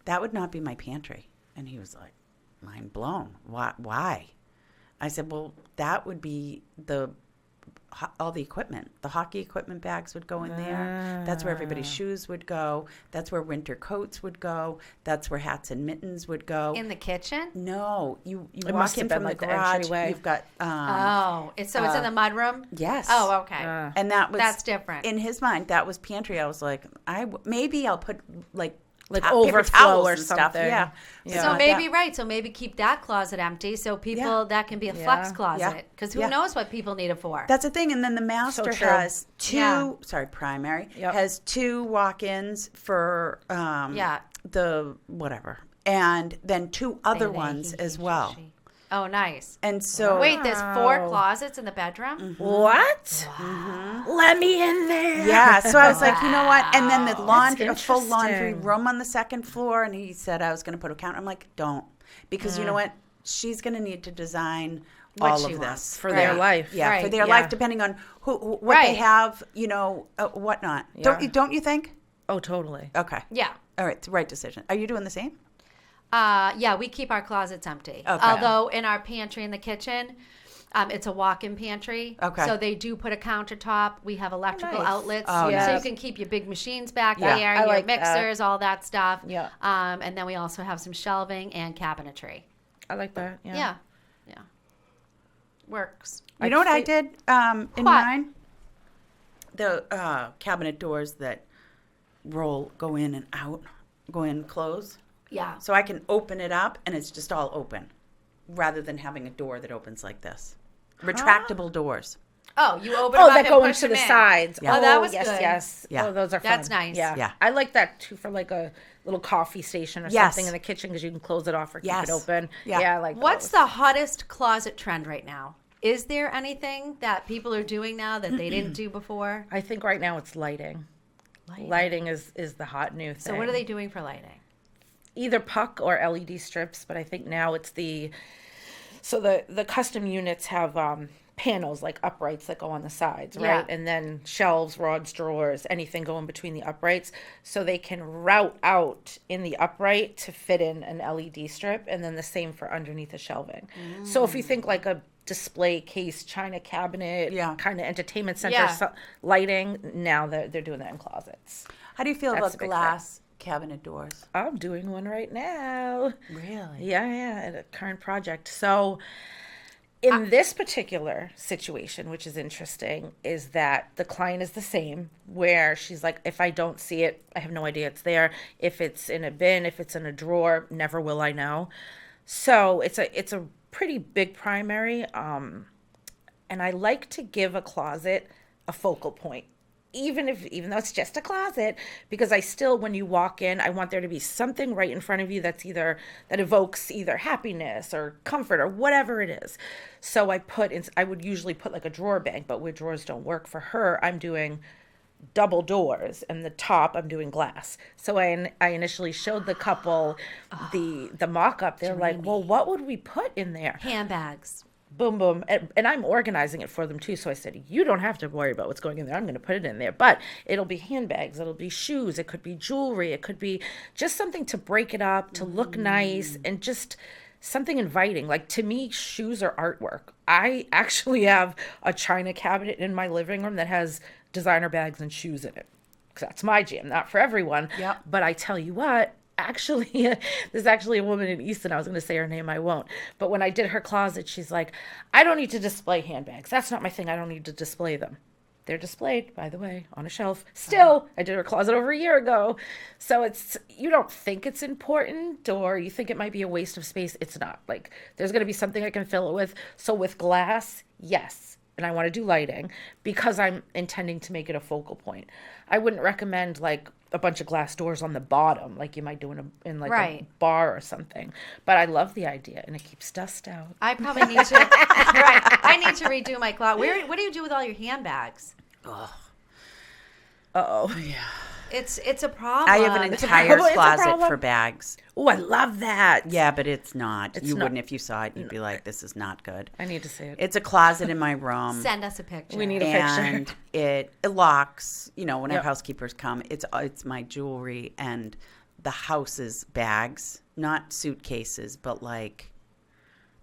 that would not be my pantry." And he was like, "Mind blown. Why?" I said, "Well, that would be the all the equipment. The hockey equipment bags would go in there. That's where everybody's shoes would go. That's where winter coats would go. That's where hats and mittens would go. In the kitchen? No, you It walk must in have been from the like the garage. entryway. You've got It's in the mudroom? yes. Oh, okay. And that's different. in his mind. That was pantry. I was like, maybe I'll put like paper overflow towels or and stuff. something. Yeah. So maybe right. So maybe keep that closet empty. So people that can be a flex closet because who knows what people need it for. That's the thing. And then the master true. has two. Yeah. Sorry, primary Yep. has 2 walk-ins for the whatever, and then 2 other ones as well. Oh, nice. And so Wait, there's 4 closets in the bedroom? What? Let me in there. yeah, so I was like, you know what? And then the laundry, a That's full laundry interesting. room on the 2nd floor. And he said I was going to put a counter. I'm like, don't, because you know what? She's going to need to design What all she of wants. this For their life. Yeah, for Right. their life, depending on what they Right. have, whatnot. Yeah. Don't you think? Oh, totally. Okay. Yeah. All right. It's the right decision. Are you doing the same? Yeah, we keep our closets empty. Okay. Although in our pantry in the kitchen, it's a walk-in pantry. Okay. So they do put a countertop. We have electrical Nice. outlets. Oh, So nice. you can keep your big machines back Yeah, there, I your like that. mixers, all that stuff. Yeah. And then we also have some shelving and cabinetry. I like that. Yeah. Yeah. Yeah. Works. You know what I did in What? mine? The cabinet doors that go in and out, go in, close. Yeah. So I can open it up and it's just all open rather than having a door that opens like this. Retractable doors. Oh, you open Oh, them up that and go push into them the in. sides. Yeah. Oh, that was yes, good. yes. Yeah. Oh, those are fun. That's nice. Yeah. Yeah. I like that too for like a little coffee station or Yes. something in the kitchen because you can close it off or Yes. keep it open. Yeah. Yeah, I like What's those. the hottest closet trend right now? Is there anything that people are doing now that they didn't do before? I think right now it's lighting. Lighting is the hot new thing. So what are they doing for lighting? Either puck or LED strips, but I think now it's the custom units have panels like uprights that go on the sides, right? Yeah. And then shelves, rods, drawers, anything go in between the uprights, so they can route out in the upright to fit in an LED strip, and then the same for underneath the shelving. So if you think like a display case, china cabinet, kind of entertainment center Yeah. lighting, now they're doing that in closets. How do you feel That's about a big glass cabinet doors? I'm doing one right now. Really? Yeah, at a current project. So in this particular situation, which is interesting, is that the client is the same, where she's like, if I don't see it, I have no idea it's there. If it's in a bin, if it's in a drawer, never will I know. So it's a pretty big primary. And I like to give a closet a focal point. Even though it's just a closet, because I still, when you walk in, I want there to be something right in front of you that evokes either happiness or comfort or whatever it is. So I would usually put like a drawer bank, but where drawers don't work for her, I'm doing double doors, and the top I'm doing glass. So I initially showed the couple the mock-up. They're like, well, what would we put in there? Handbags. Boom, boom. And I'm organizing it for them too. So I said, you don't have to worry about what's going in there. I'm going to put it in there. But it'll be handbags. It'll be shoes. It could be jewelry. It could be just something to break it up, to look nice, and just something inviting. Like, to me, shoes are artwork. I actually have a china cabinet in my living room that has designer bags and shoes in it. 'Cause that's my jam. Not for everyone. Yep. But I tell you what, actually, there's actually a woman in Easton. I was going to say her name. I won't. But when I did her closet, she's like, I don't need to display handbags. That's not my thing. I don't need to display them. They're displayed, by the way, on a shelf. Still, I did her closet over a year ago. So you don't think it's important, or you think it might be a waste of space. It's not. Like, there's going to be something I can fill it with. So with glass, yes. And I want to do lighting because I'm intending to make it a focal point. I wouldn't recommend like a bunch of glass doors on the bottom, like you might do in Right. a bar or something. But I love the idea, and it keeps dust out. I probably need to. Right. I need to redo my closet. What do you do with all your handbags? Uh-oh. It's a problem. I have an entire It's a closet problem. for bags. Oh, I love that. Yeah, but it's not. It's You not. wouldn't if you saw it. You'd be like, this is not good. I need to see it. It's a closet in my room. Send us a picture. We need a picture. And it locks. When our Yep. housekeepers come, it's my jewelry and the house's bags, not suitcases, but like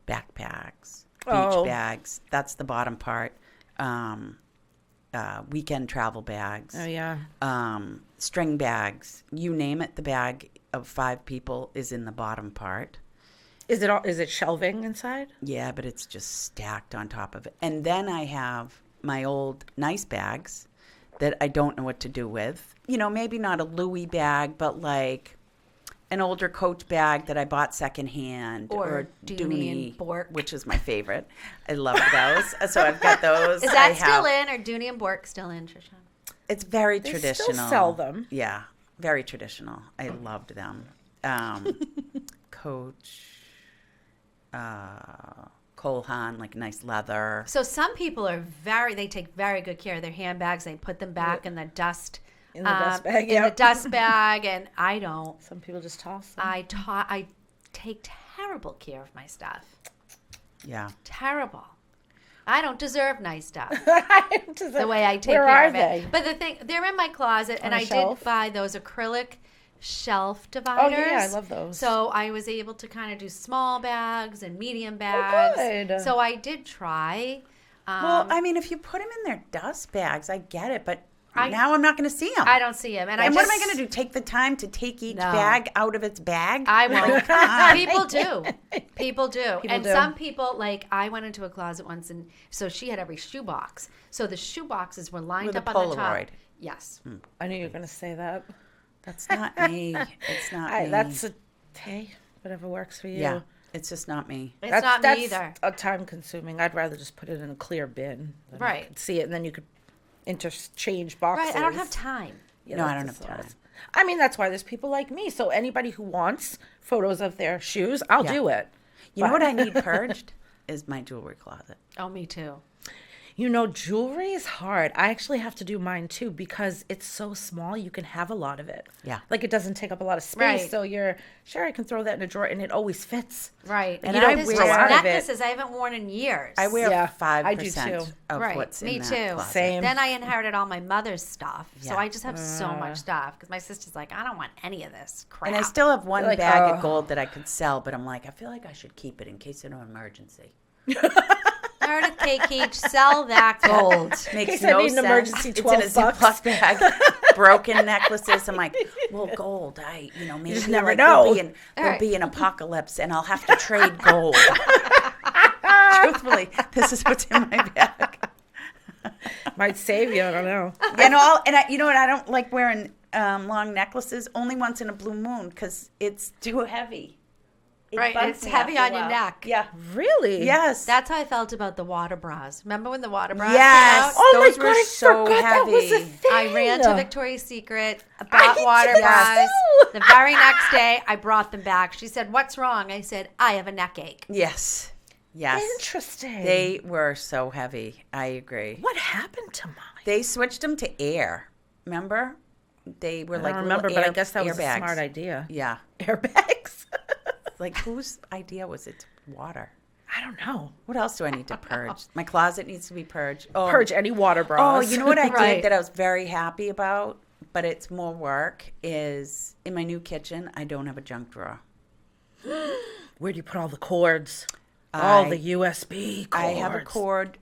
backpacks, beach Oh. bags. That's the bottom part. weekend travel bags. Oh, yeah. String bags. You name it, the bag of 5 people is in the bottom part. Is it shelving inside? Yeah, but it's just stacked on top of it. And then I have my old nice bags that I don't know what to do with. You know, maybe not a Louis bag, but like an older Coach bag that I bought secondhand, Or Dooney and Bourke. which is my favorite. I love those. So I've got those. Is that still in, or Dooney and Bourke still in, Tricia? It's very They traditional. still sell them. Yeah, very traditional. I loved them. Coach, Cole Haan, like nice leather. So some people are they take very good care of their handbags. They put them back in the dust. In the dust bag, In yeah. the dust bag, and I don't. Some people just toss them. I take terrible care of my stuff. Yeah. Terrible. I don't deserve nice stuff. the The way I take Where care are of they? it. But the thing, they're in my closet, and a I shelf? did buy those acrylic shelf dividers. Oh, yeah, I love those. So I was able to kind of do small bags and medium bags. good. So I did try. Well, I mean, if you put them in their dust bags, I get it, but I- now I'm not going to see them. I don't see them, and And what am I going to do? Take the time to take each No. bag out of its bag? I won't. Come on. People do. People do. And do. some people, like, I went into a closet once, and so she had every shoe box. So the shoe boxes were lined With a up on the top. Polaroid. Yes. I knew you were going to say that. That's not me. It's not me. Hey, whatever works for you. Yeah, it's just not me. It's not me either. That's time consuming. I'd rather just put it in a clear bin. Then Right. You could see it, and then you could interchange boxes. Right. I don't have time. Yeah, No, I that's don't just have what it time. is. I mean, that's why there's people like me. So anybody who wants photos of their shoes, I'll do it. You know what I need purged is my jewelry closet. Oh, me too. You know, jewelry is hard. I actually have to do mine too because it's so small. You can have a lot of it. Yeah. Like it doesn't take up a lot of space. Right. So you're sure I can throw that in a drawer and it always fits. Right. And you I know, wear there's a lot just of it. necklaces I haven't worn in years. I wear Yeah, 5% I do too. of Right. what's Me in that too. closet. Same. Then I inherited all my mother's stuff. So Yeah. I just have so much stuff because my sister's like, I don't want any of this crap. And I still have one Like, bag oh. of gold that I could sell, but I'm like, I feel like I should keep it in case of an emergency. Meredith Keach, sell that gold. Makes case I no need an sense. emergency, It's in 12 a Ziploc bucks. bag. Broken necklaces. I'm like, well, gold. Maybe just never like, know. There'll be an apocalypse, and I'll have to trade gold. Truthfully, this is what's in my bag. Might save you. I don't know. You know what? I don't like wearing long necklaces. Only once in a blue moon because it's too heavy. It Right, bugs it's me heavy after on a your while. neck. Yeah. Really? Yes. That's how I felt about the water bras. Remember when the water bras Yes. came out? Oh my Those God, were I so forgot that was a heavy. thing. I ran to Victoria's Secret, I bought did water too. bras. The very next day, I brought them back. She said, "What's wrong?" I said, "I have a neck ache." Yes. Yes. Interesting. They were so heavy. I agree. What happened to mine? They switched them to air. Remember? They were I like don't little remember, but I air- guess that was a airbags. smart idea. Yeah. Airbags. Like whose idea was it? Water. I don't know. What else do I need to purge? My closet needs to be purged. Oh, Purge any water Oh, bras. you know what I Right. did that I was very happy about, but it's more work, is in my new kitchen, I don't have a junk drawer. Where do you put all the cords? All I- the USB cords. I have a cord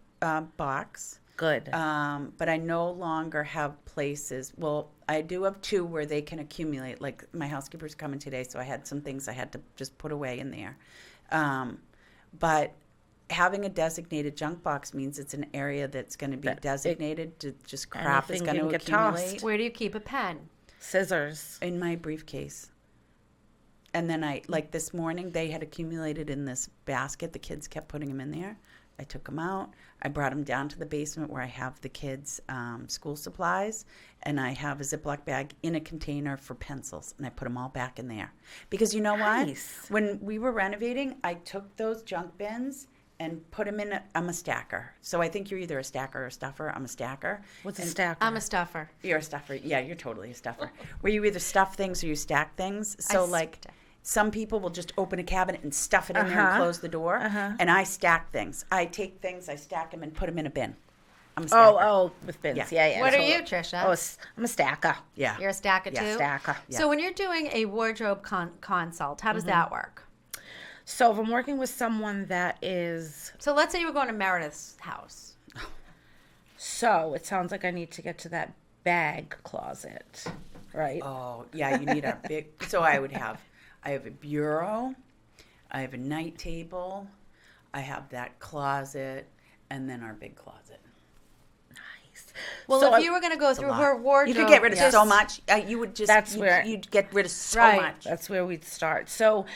box, Good. but I no longer have places. Well, I do have 2 where they can accumulate. Like my housekeeper's coming today, so I had some things I had to just put away in there. But having a designated junk box means it's an area that's going to be designated to just crap is anything going can to get accumulate. tossed. Where do you keep a pen? Scissors. In my briefcase. And then like this morning, they had accumulated in this basket. The kids kept putting them in there. I took them out. I brought them down to the basement where I have the kids' school supplies. And I have a Ziploc bag in a container for pencils. And I put them all back in there. Because you know Nice. what? When we were renovating, I took those junk bins and put them in I'm a stacker. So I think you're either a stacker or a stuffer. I'm a stacker. What's a stacker? I'm a stuffer. You're a stuffer. Yeah, you're totally a stuffer. Where you either stuff things or you stack things. So some people will just open a cabinet and stuff it in there and close the door. And I stack things. I take things, I stack them and put them in a bin. I'm a stacker. Oh, with bins. Yeah. Yeah. What So- are you, Tricia? Oh, I'm a stacker. Yeah. You're a stacker Yeah, too? stacker. So when you're doing a wardrobe consult, how does that work? So if I'm working with someone that is, So let's say you were going to Meredith's house. So it sounds like I need to get to that bag closet, right? Oh, yeah, you need a big. So I have a bureau, I have a night table, I have that closet, and then our big closet. Nice. Well, So if you were going to go through her wardrobe, you could get rid of so much. You would just. That's where you'd get rid of so Right. much. That's where we'd start. So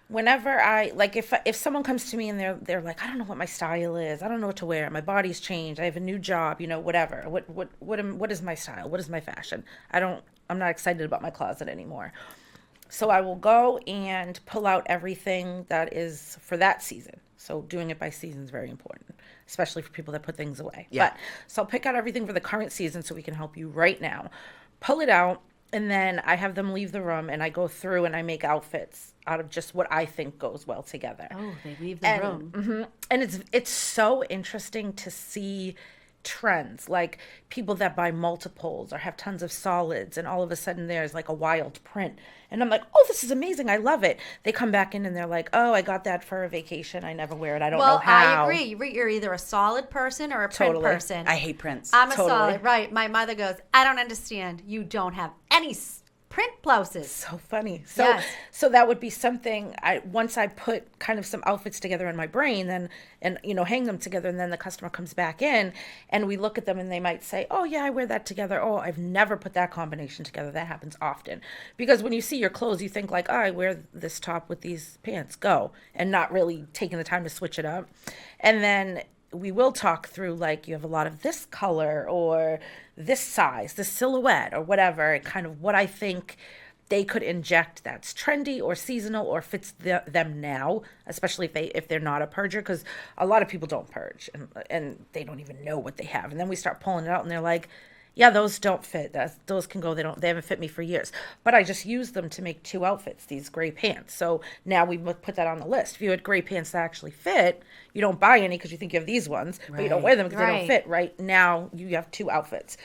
whenever I like if someone comes to me and they're like, I don't know what my style is, I don't know what to wear, my body's changed, I have a new job, whatever, what is my style, what is my fashion, I'm not excited about my closet anymore. So I will go and pull out everything that is for that season. So doing it by season is very important, especially for people that put things away. Yeah. But so I'll pick out everything for the current season so we can help you right now. Pull it out, and then I have them leave the room, and I go through and I make outfits out of just what I think goes well together. Oh, they leave the room. Mhm. And it's so interesting to see trends, like people that buy multiples or have tons of solids, and all of a sudden there's like a wild print, and I'm like, oh, this is amazing, I love it. They come back in and they're like, oh, I got that for a vacation, I never wear it, I don't know Well, how. I agree. You're either a solid person or a print Totally. person. I hate prints. I'm a Totally. solid, right? My mother goes, I don't understand. You don't have any print blouses. So funny. So Yes. so that would be something once I put kind of some outfits together in my brain, then and hang them together, and then the customer comes back in and we look at them and they might say, oh yeah, I wear that together. Oh, I've never put that combination together. That happens often. Because when you see your clothes, you think like, oh, I wear this top with these pants, go, and not really taking the time to switch it up. And then we will talk through, like, you have a lot of this color or this size, this silhouette or whatever, and kind of what I think they could inject that's trendy or seasonal or fits them now, especially if they're not a purger, because a lot of people don't purge and they don't even know what they have. And then we start pulling it out and they're like, yeah, those don't fit. Those can go. They haven't fit me for years. But I just used them to make 2 outfits, these gray pants. So now we put that on the list. If you had gray pants that actually fit, you don't buy any because you think you have these ones, but you don't wear them because they don't Right. fit. Right now, you have 2 outfits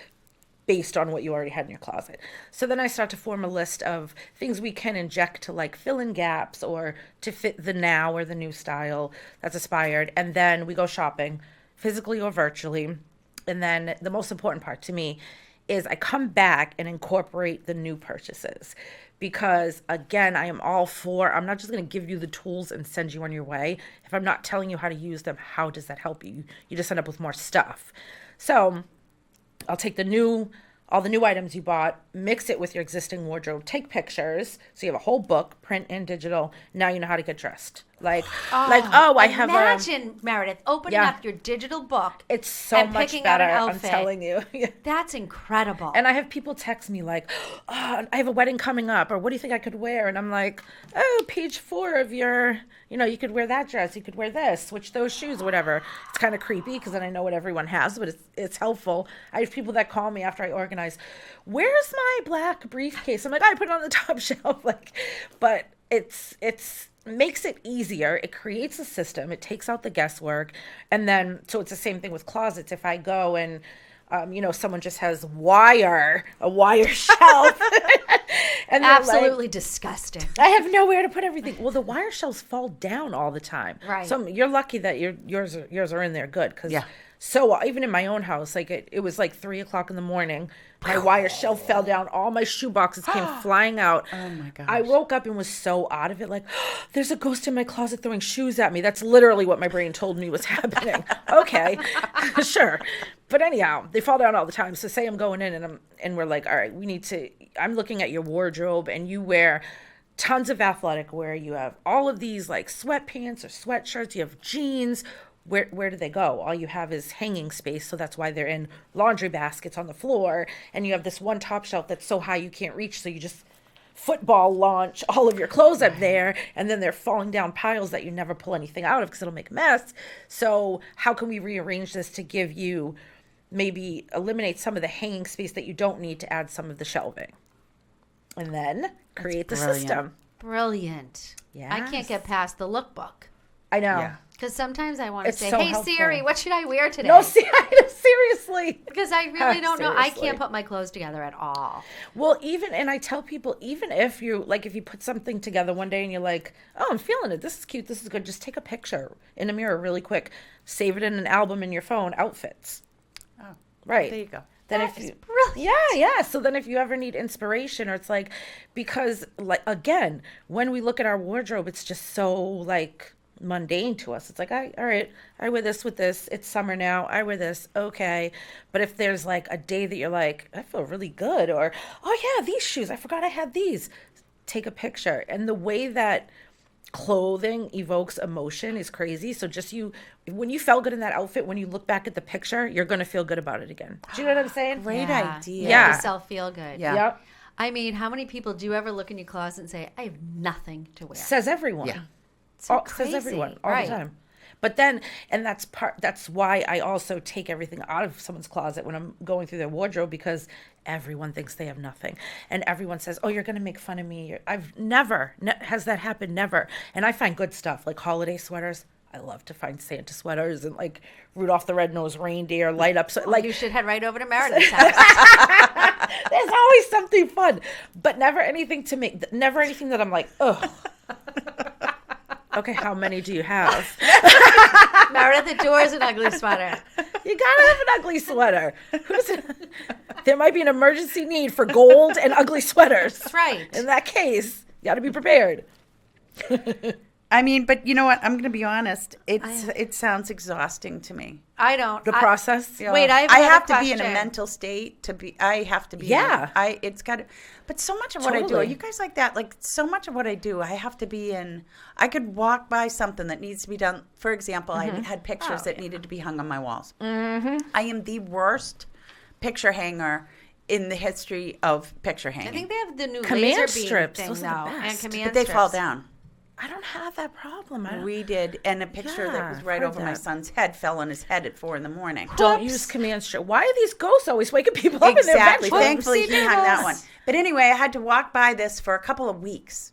based on what you already had in your closet. So then I start to form a list of things we can inject to like fill in gaps or to fit the now or the new style that's aspired. And then we go shopping, physically or virtually. And then the most important part to me is I come back and incorporate the new purchases, because again, I'm not just going to give you the tools and send you on your way. If I'm not telling you how to use them, how does that help you? You just end up with more stuff. So I'll take all the new items you bought, mix it with your existing wardrobe, take pictures. So you have a whole book, print and digital. Now you know how to get dressed. I have Imagine, Meredith, opening Yeah. up your digital book. it's so and much picking out better. an I'm outfit. telling you. That's incredible. And I have people text me like, oh, I have a wedding coming up, or what do you think I could wear? And I'm like, oh, page 4 of your, you could wear that dress, you could wear this, switch those shoes, or whatever. It's kind of creepy because then I know what everyone has, but it's helpful. I have people that call me after I organize, where's my black briefcase? I'm like, I put it on the top shelf. But it's makes it easier. It creates a system. It takes out the guesswork. And then, so it's the same thing with closets. If I go and, someone just has a wire shelf. And they're Absolutely disgusting. I have nowhere to put everything. Well, the wire shelves fall down all the time. Right. So you're lucky that yours are in there good. Cause Yeah. So even in my own house, like it was like 3:00 in the morning. My wire shelf fell down. All my shoe boxes came flying out. Oh my gosh. I woke up and was so out of it. Like, there's a ghost in my closet throwing shoes at me. That's literally what my brain told me was happening. Okay, sure. But anyhow, they fall down all the time. So say I'm going in and we're like, all right, I'm looking at your wardrobe and you wear tons of athletic wear. You have all of these like sweatpants or sweatshirts. You have jeans. Where do they go? All you have is hanging space, so that's why they're in laundry baskets on the floor, and you have this one top shelf that's so high you can't reach, so you just football launch all of your clothes up there, and then they're falling down piles that you never pull anything out of because it'll make a mess. So how can we rearrange this to give you, maybe eliminate some of the hanging space that you don't need to add some of the shelving, and then create the brilliant. system. Brilliant. I can't Yes. get past the lookbook. I know. Yeah. Because sometimes I want to It's say, so hey, helpful. Siri, what should I wear today? No, seriously. Because I really don't know. I Seriously. can't put my clothes together at all. Well, and I tell people, even if you put something together one day and you're like, oh, I'm feeling it. This is cute. This is good. Just take a picture in a mirror really quick. Save it in an album in your phone, outfits. Right. There you go. Then That if is you, brilliant. yeah. So then if you ever need inspiration, or it's like, because like, again, when we look at our wardrobe, it's just so like mundane to us. It's like, all right, I wear this with this. It's summer now. I wear this. Okay. But if there's like a day that you're like, I feel really good, or, oh yeah, these shoes, I forgot I had these. Take a picture. And the way that clothing evokes emotion is crazy. So just when you felt good in that outfit, when you look back at the picture, you're going to feel good about it again. Do you know what I'm saying? Great Yeah. idea. Yeah. Make yourself feel good. Yeah. Yep. I mean, how many people do you ever look in your closet and say, I have nothing to wear? Says everyone. Yeah. So Says everyone all right. the time. But then, and that's why I also take everything out of someone's closet when I'm going through their wardrobe, because everyone thinks they have nothing. And everyone says, oh, you're going to make fun of me. I've never, has that happened? Never. And I find good stuff like holiday sweaters. I love to find Santa sweaters and like Rudolph the Red-Nosed Reindeer light up. So, like, You should head right over to Meredith's house. there's always something fun, but never anything that I'm like, oh. Okay, how many do you have? Meredith adores an ugly sweater. You gotta have an ugly sweater. There might be an emergency need for gold and ugly sweaters. That's right. In that case, you gotta be prepared. I mean, but you know what? I'm going to be honest. It sounds exhausting to me. I don't. The process. Wait, I have I another have to be in a question. mental state to be. I have to be. Yeah. It's got to. But so much of what I do, are Totally. you guys like that? Like so much of what I do, I have to be in. I could walk by something that needs to be done. For example, I had pictures that needed to be hung on my walls. I am the worst picture hanger in the history of picture hanging. I think they have the new Command laser beam strips. thing, Those though, are the and best. command but they fall strips. down. I don't have that problem. We did, and a picture that Yeah, was I've right heard over my that. son's head fell on his head at 4 a.m. Don't use command strip. Why are these ghosts always waking people up Exactly. in their bedrooms? Thankfully, he hung that one. Noodles. But anyway, I had to walk by this for a couple of weeks,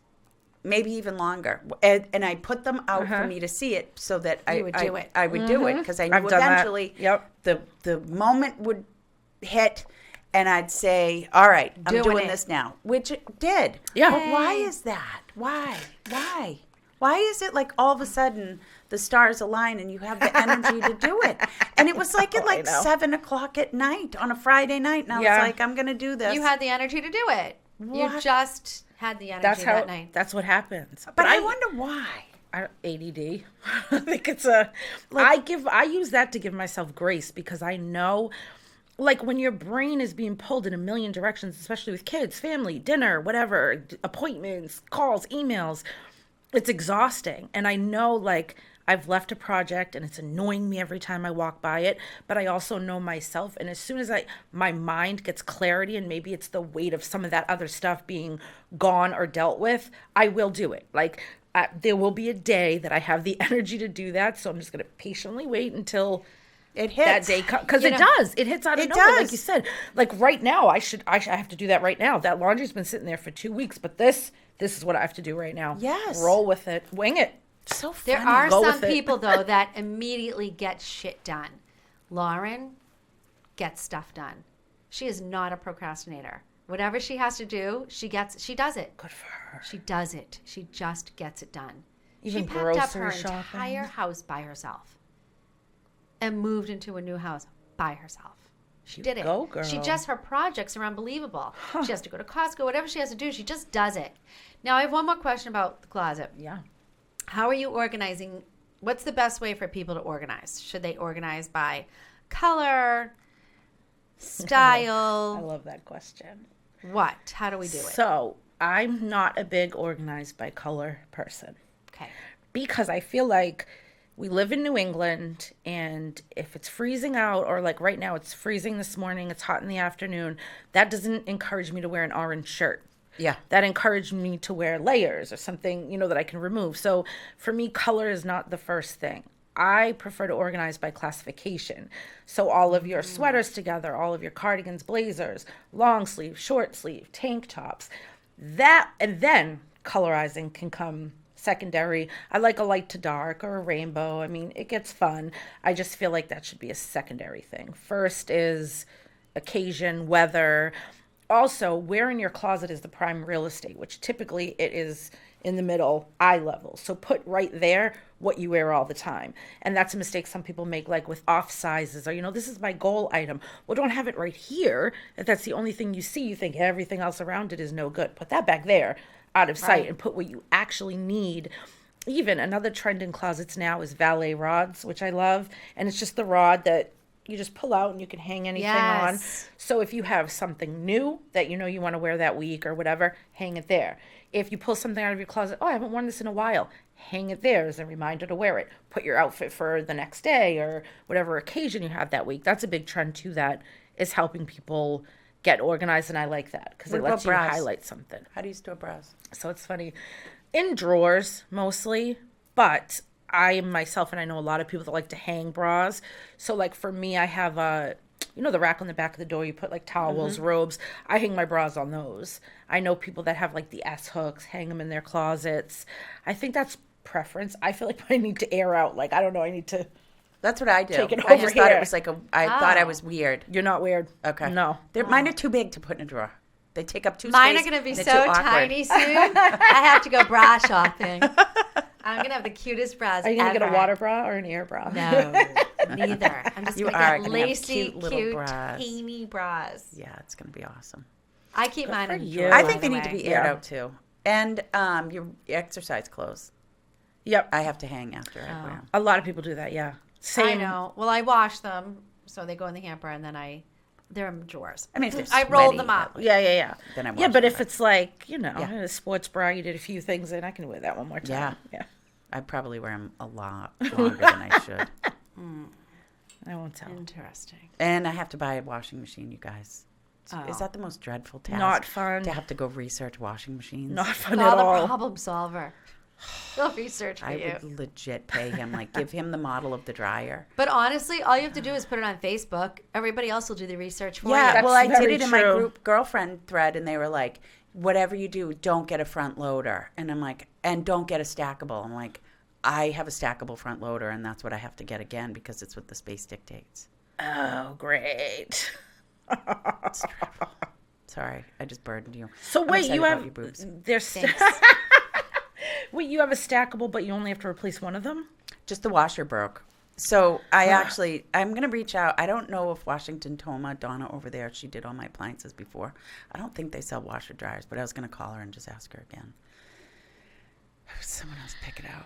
maybe even longer, and I put them out for me to see it so that I would do it. I would do it because I knew I've done that. eventually Yep. the moment would hit. And I'd say, all right, I'm Doing doing it. this now, which it did. Yeah. But why is that? Why? Why is it like all of a sudden the stars align and you have the energy to do it? And it was like at like know. 7 o'clock at night on a Friday night. And I Yeah. was like, I'm going to do this. You had the energy to do it. You What? just had the energy That's how. that night. That's what happens. but I wonder why. ADD. I think it's a. I use that to give myself grace, because I know, like, when your brain is being pulled in a million directions, especially with kids, family, dinner, whatever, appointments, calls, emails, it's exhausting. And I know, like, I've left a project and it's annoying me every time I walk by it, but I also know myself. And as soon as my mind gets clarity, and maybe it's the weight of some of that other stuff being gone or dealt with, I will do it. Like, there will be a day that I have the energy to do that. So I'm just going to patiently wait until It hits. that day comes, because You it know, does. It hits out of it nowhere, like does. you said. Like right now, I have to do that right now. That laundry's been sitting there for 2 weeks, but this is what I have to do right now. Yes. Roll with it, wing it. So funny. There are Go some with it. people, though, that immediately get shit done. Lauren gets stuff done. She is not a procrastinator. Whatever she has to do, she does it. Good for her. She does it. She just gets it done. Even she packed up her grocery shopping? entire house by herself and moved into a new house by herself. She did it. go, girl. Her projects are unbelievable. She has to go to Costco, whatever she has to do, she just does it. Now, I have one more question about the closet. Yeah. How are you organizing? What's the best way for people to organize? Should they organize by color, I style? love that question. What? How do we do it? So I'm not a big organized by color person, Okay. because I feel like we live in New England, and if it's freezing out, or like right now it's freezing this morning, it's hot in the afternoon, that doesn't encourage me to wear an orange shirt. Yeah. That encouraged me to wear layers or something, that I can remove. So for me, color is not the first thing. I prefer to organize by classification. So all of your sweaters together, all of your cardigans, blazers, long sleeve, short sleeve, tank tops, that, and then colorizing can come secondary. I like a light to dark or a rainbow. I mean, it gets fun. I just feel like that should be a secondary thing. First is occasion, weather. Also, where in your closet is the prime real estate, which typically it is in the middle, eye level. So put right there what you wear all the time. And that's a mistake some people make, like with off sizes, or, this is my goal item. Well, don't have it right here. If that's the only thing you see, you think everything else around it is no good. Put that back there out of sight and put what you actually need. Even another trend in closets now is valet rods, which I love. And it's just the rod that you just pull out and you can hang anything on. So if you have something new that you want to wear that week or whatever, hang it there. If you pull something out of your closet, I haven't worn this in a while, hang it there as a reminder to wear it. Put your outfit for the next day or whatever occasion you have that week. That's a big trend too that is helping people get organized, and I like that because it lets you highlight something. How do you store bras? So it's funny. In drawers mostly, but I myself, and I know a lot of people that like to hang bras. So like for me, I have the rack on the back of the door, you put like towels, robes. I hang my bras on those. I know people that have like the S hooks, hang them in their closets. I think that's preference. I feel like I need to air out. Like, I don't know, I need to. That's what I do. Take it I just over thought here. it was like I thought I was weird. You're not weird. Okay. No. Mine are too big to put in a drawer. They take up too Mine space. are going to be They're so too awkward. tiny soon. I have to go bra shopping. I'm going to have the cutest bras Are you going to ever. get a water bra or an air bra? No, neither. I'm just going to are get gonna have lacy, cute little bras. teeny bras. Yeah, it's going to be awesome. I keep mine in you. drawers, I think by they the need to way. be aired out too. And your exercise clothes. Yep. I have to hang after I wear them. A lot of people do that, yeah. I know. Well, I wash them, so they go in the hamper, and then they're in drawers. I mean, if they're I roll sweaty, them up. but, like, Yeah. Then I wash Yeah, but them, if it's like, Yeah. a sports bra, you did a few things, and I can wear that one more time. Yeah. I probably wear them a lot longer than I should. I won't tell. Interesting. And I have to buy a washing machine, you guys. Is that the most dreadful task? Not fun. To have to go research washing machines? Not fun Call at the all. problem solver. They'll research for I you. would legit pay him, like give him the model of the dryer. But honestly, all you have to do is put it on Facebook. Everybody else will do the research for you. Yeah, well, I did very it in my true. group girlfriend thread, and they were like, whatever you do, don't get a front loader. And I'm like, and don't get a stackable. I'm like, I have a stackable front loader, and that's what I have to get again because it's what the space dictates. Oh, great. It's dreadful. Sorry, I just burdened you. So I'm wait, excited you about have your boobs. Wait, you have a stackable, but you only have to replace one of them? Just the washer broke. So I'm going to reach out. I don't know if Washington Toma, Donna over there, she did all my appliances before. I don't think they sell washer dryers, but I was going to call her and just ask her again. Someone else pick it out.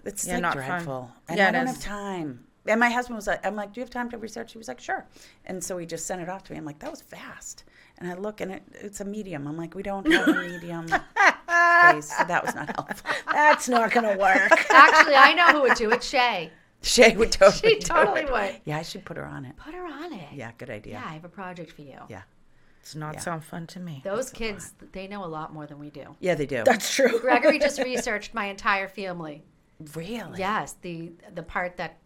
It's like not dreadful. fun. And Yeah, I it don't is. have time. And my husband was like, I'm like, do you have time to research? He was like, sure. And so he just sent it off to me. I'm like, that was fast. And I look and it's a medium. I'm like, we don't have a medium space. So that was not helpful. That's not going to work. Actually, I know who would do it. Shay. Shay would totally She totally do it. would. Yeah, I should put her on it. Put her on it. Yeah, good idea. Yeah, I have a project for you. Yeah. Does not sound fun to me. Those kids, they know a lot more than we do. Yeah, they do. That's true. Gregory just researched my entire family. Really? Yes, the part that,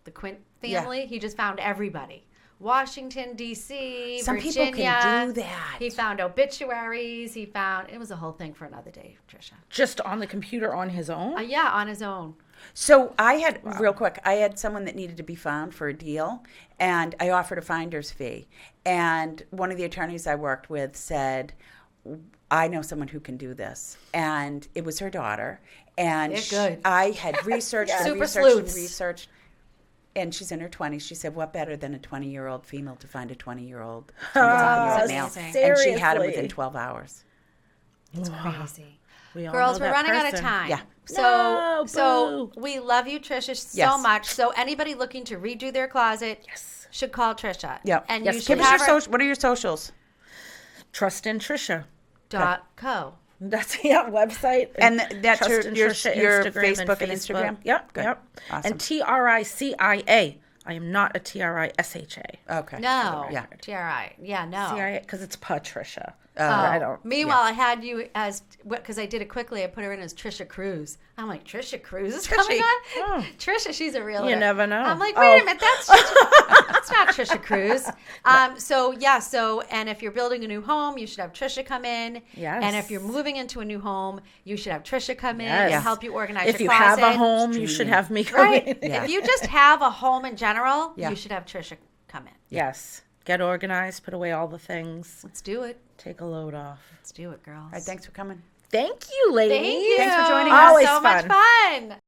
the Quint family, he just found everybody. Washington, D.C., Some Virginia. people can do that. He found obituaries. It was a whole thing for another day, Tricia. Just on the computer on his own? Yeah, on his own. So I had, real quick, I had someone that needed to be found for a deal, and I offered a finder's fee. And one of the attorneys I worked with said, I know someone who can do this. And it was her daughter. And They're good. I had researched and Super researched sleuths. and researched. And she's in her 20s. She said, what better than a 20-year-old female to find a 20-year-old, 20-something-year-old male? amazing. And she had him Seriously? within 12 hours. It's crazy. We all Girls, know we're that running out of person. time. Yeah. So we love you, Tricia, so Yes. much. So anybody looking to redo their closet should call Tricia. Yeah. And Yes. you should Give us have your social. What are your socials? Trust in Trisha. .co. That's website. And that's Trust in your Trisha, Facebook and Instagram? Yep, Good. yep. Awesome. And TRICIA. I am not a TRISHA. Okay. No. Yeah. TRI. Yeah, no. CIA, because it's Patricia. Oh. I don't. Meanwhile, I had you as, because I did it quickly, I put her in as Tricia Cruz. I'm like, Tricia Cruz is coming on? Oh. Trisha, she's a realtor. You never know. I'm like, wait a minute, that's Trisha. That's not Tricia Cruz. And if you're building a new home, you should have Trisha come in. Yes. And if you're moving into a new home, you should have Trisha come in Yes. and help you organize If you your closet. have a home, you should have me come Right. in. Yeah. If you just have a home in general, Yeah. you should have Trisha come in. Yes. get organized, put away all the things, Let's do it. take a load off. Let's do it, girls. All right, thanks for coming. Thank you, ladies. Thank you. Thanks for joining It was us. Always so much fun. fun.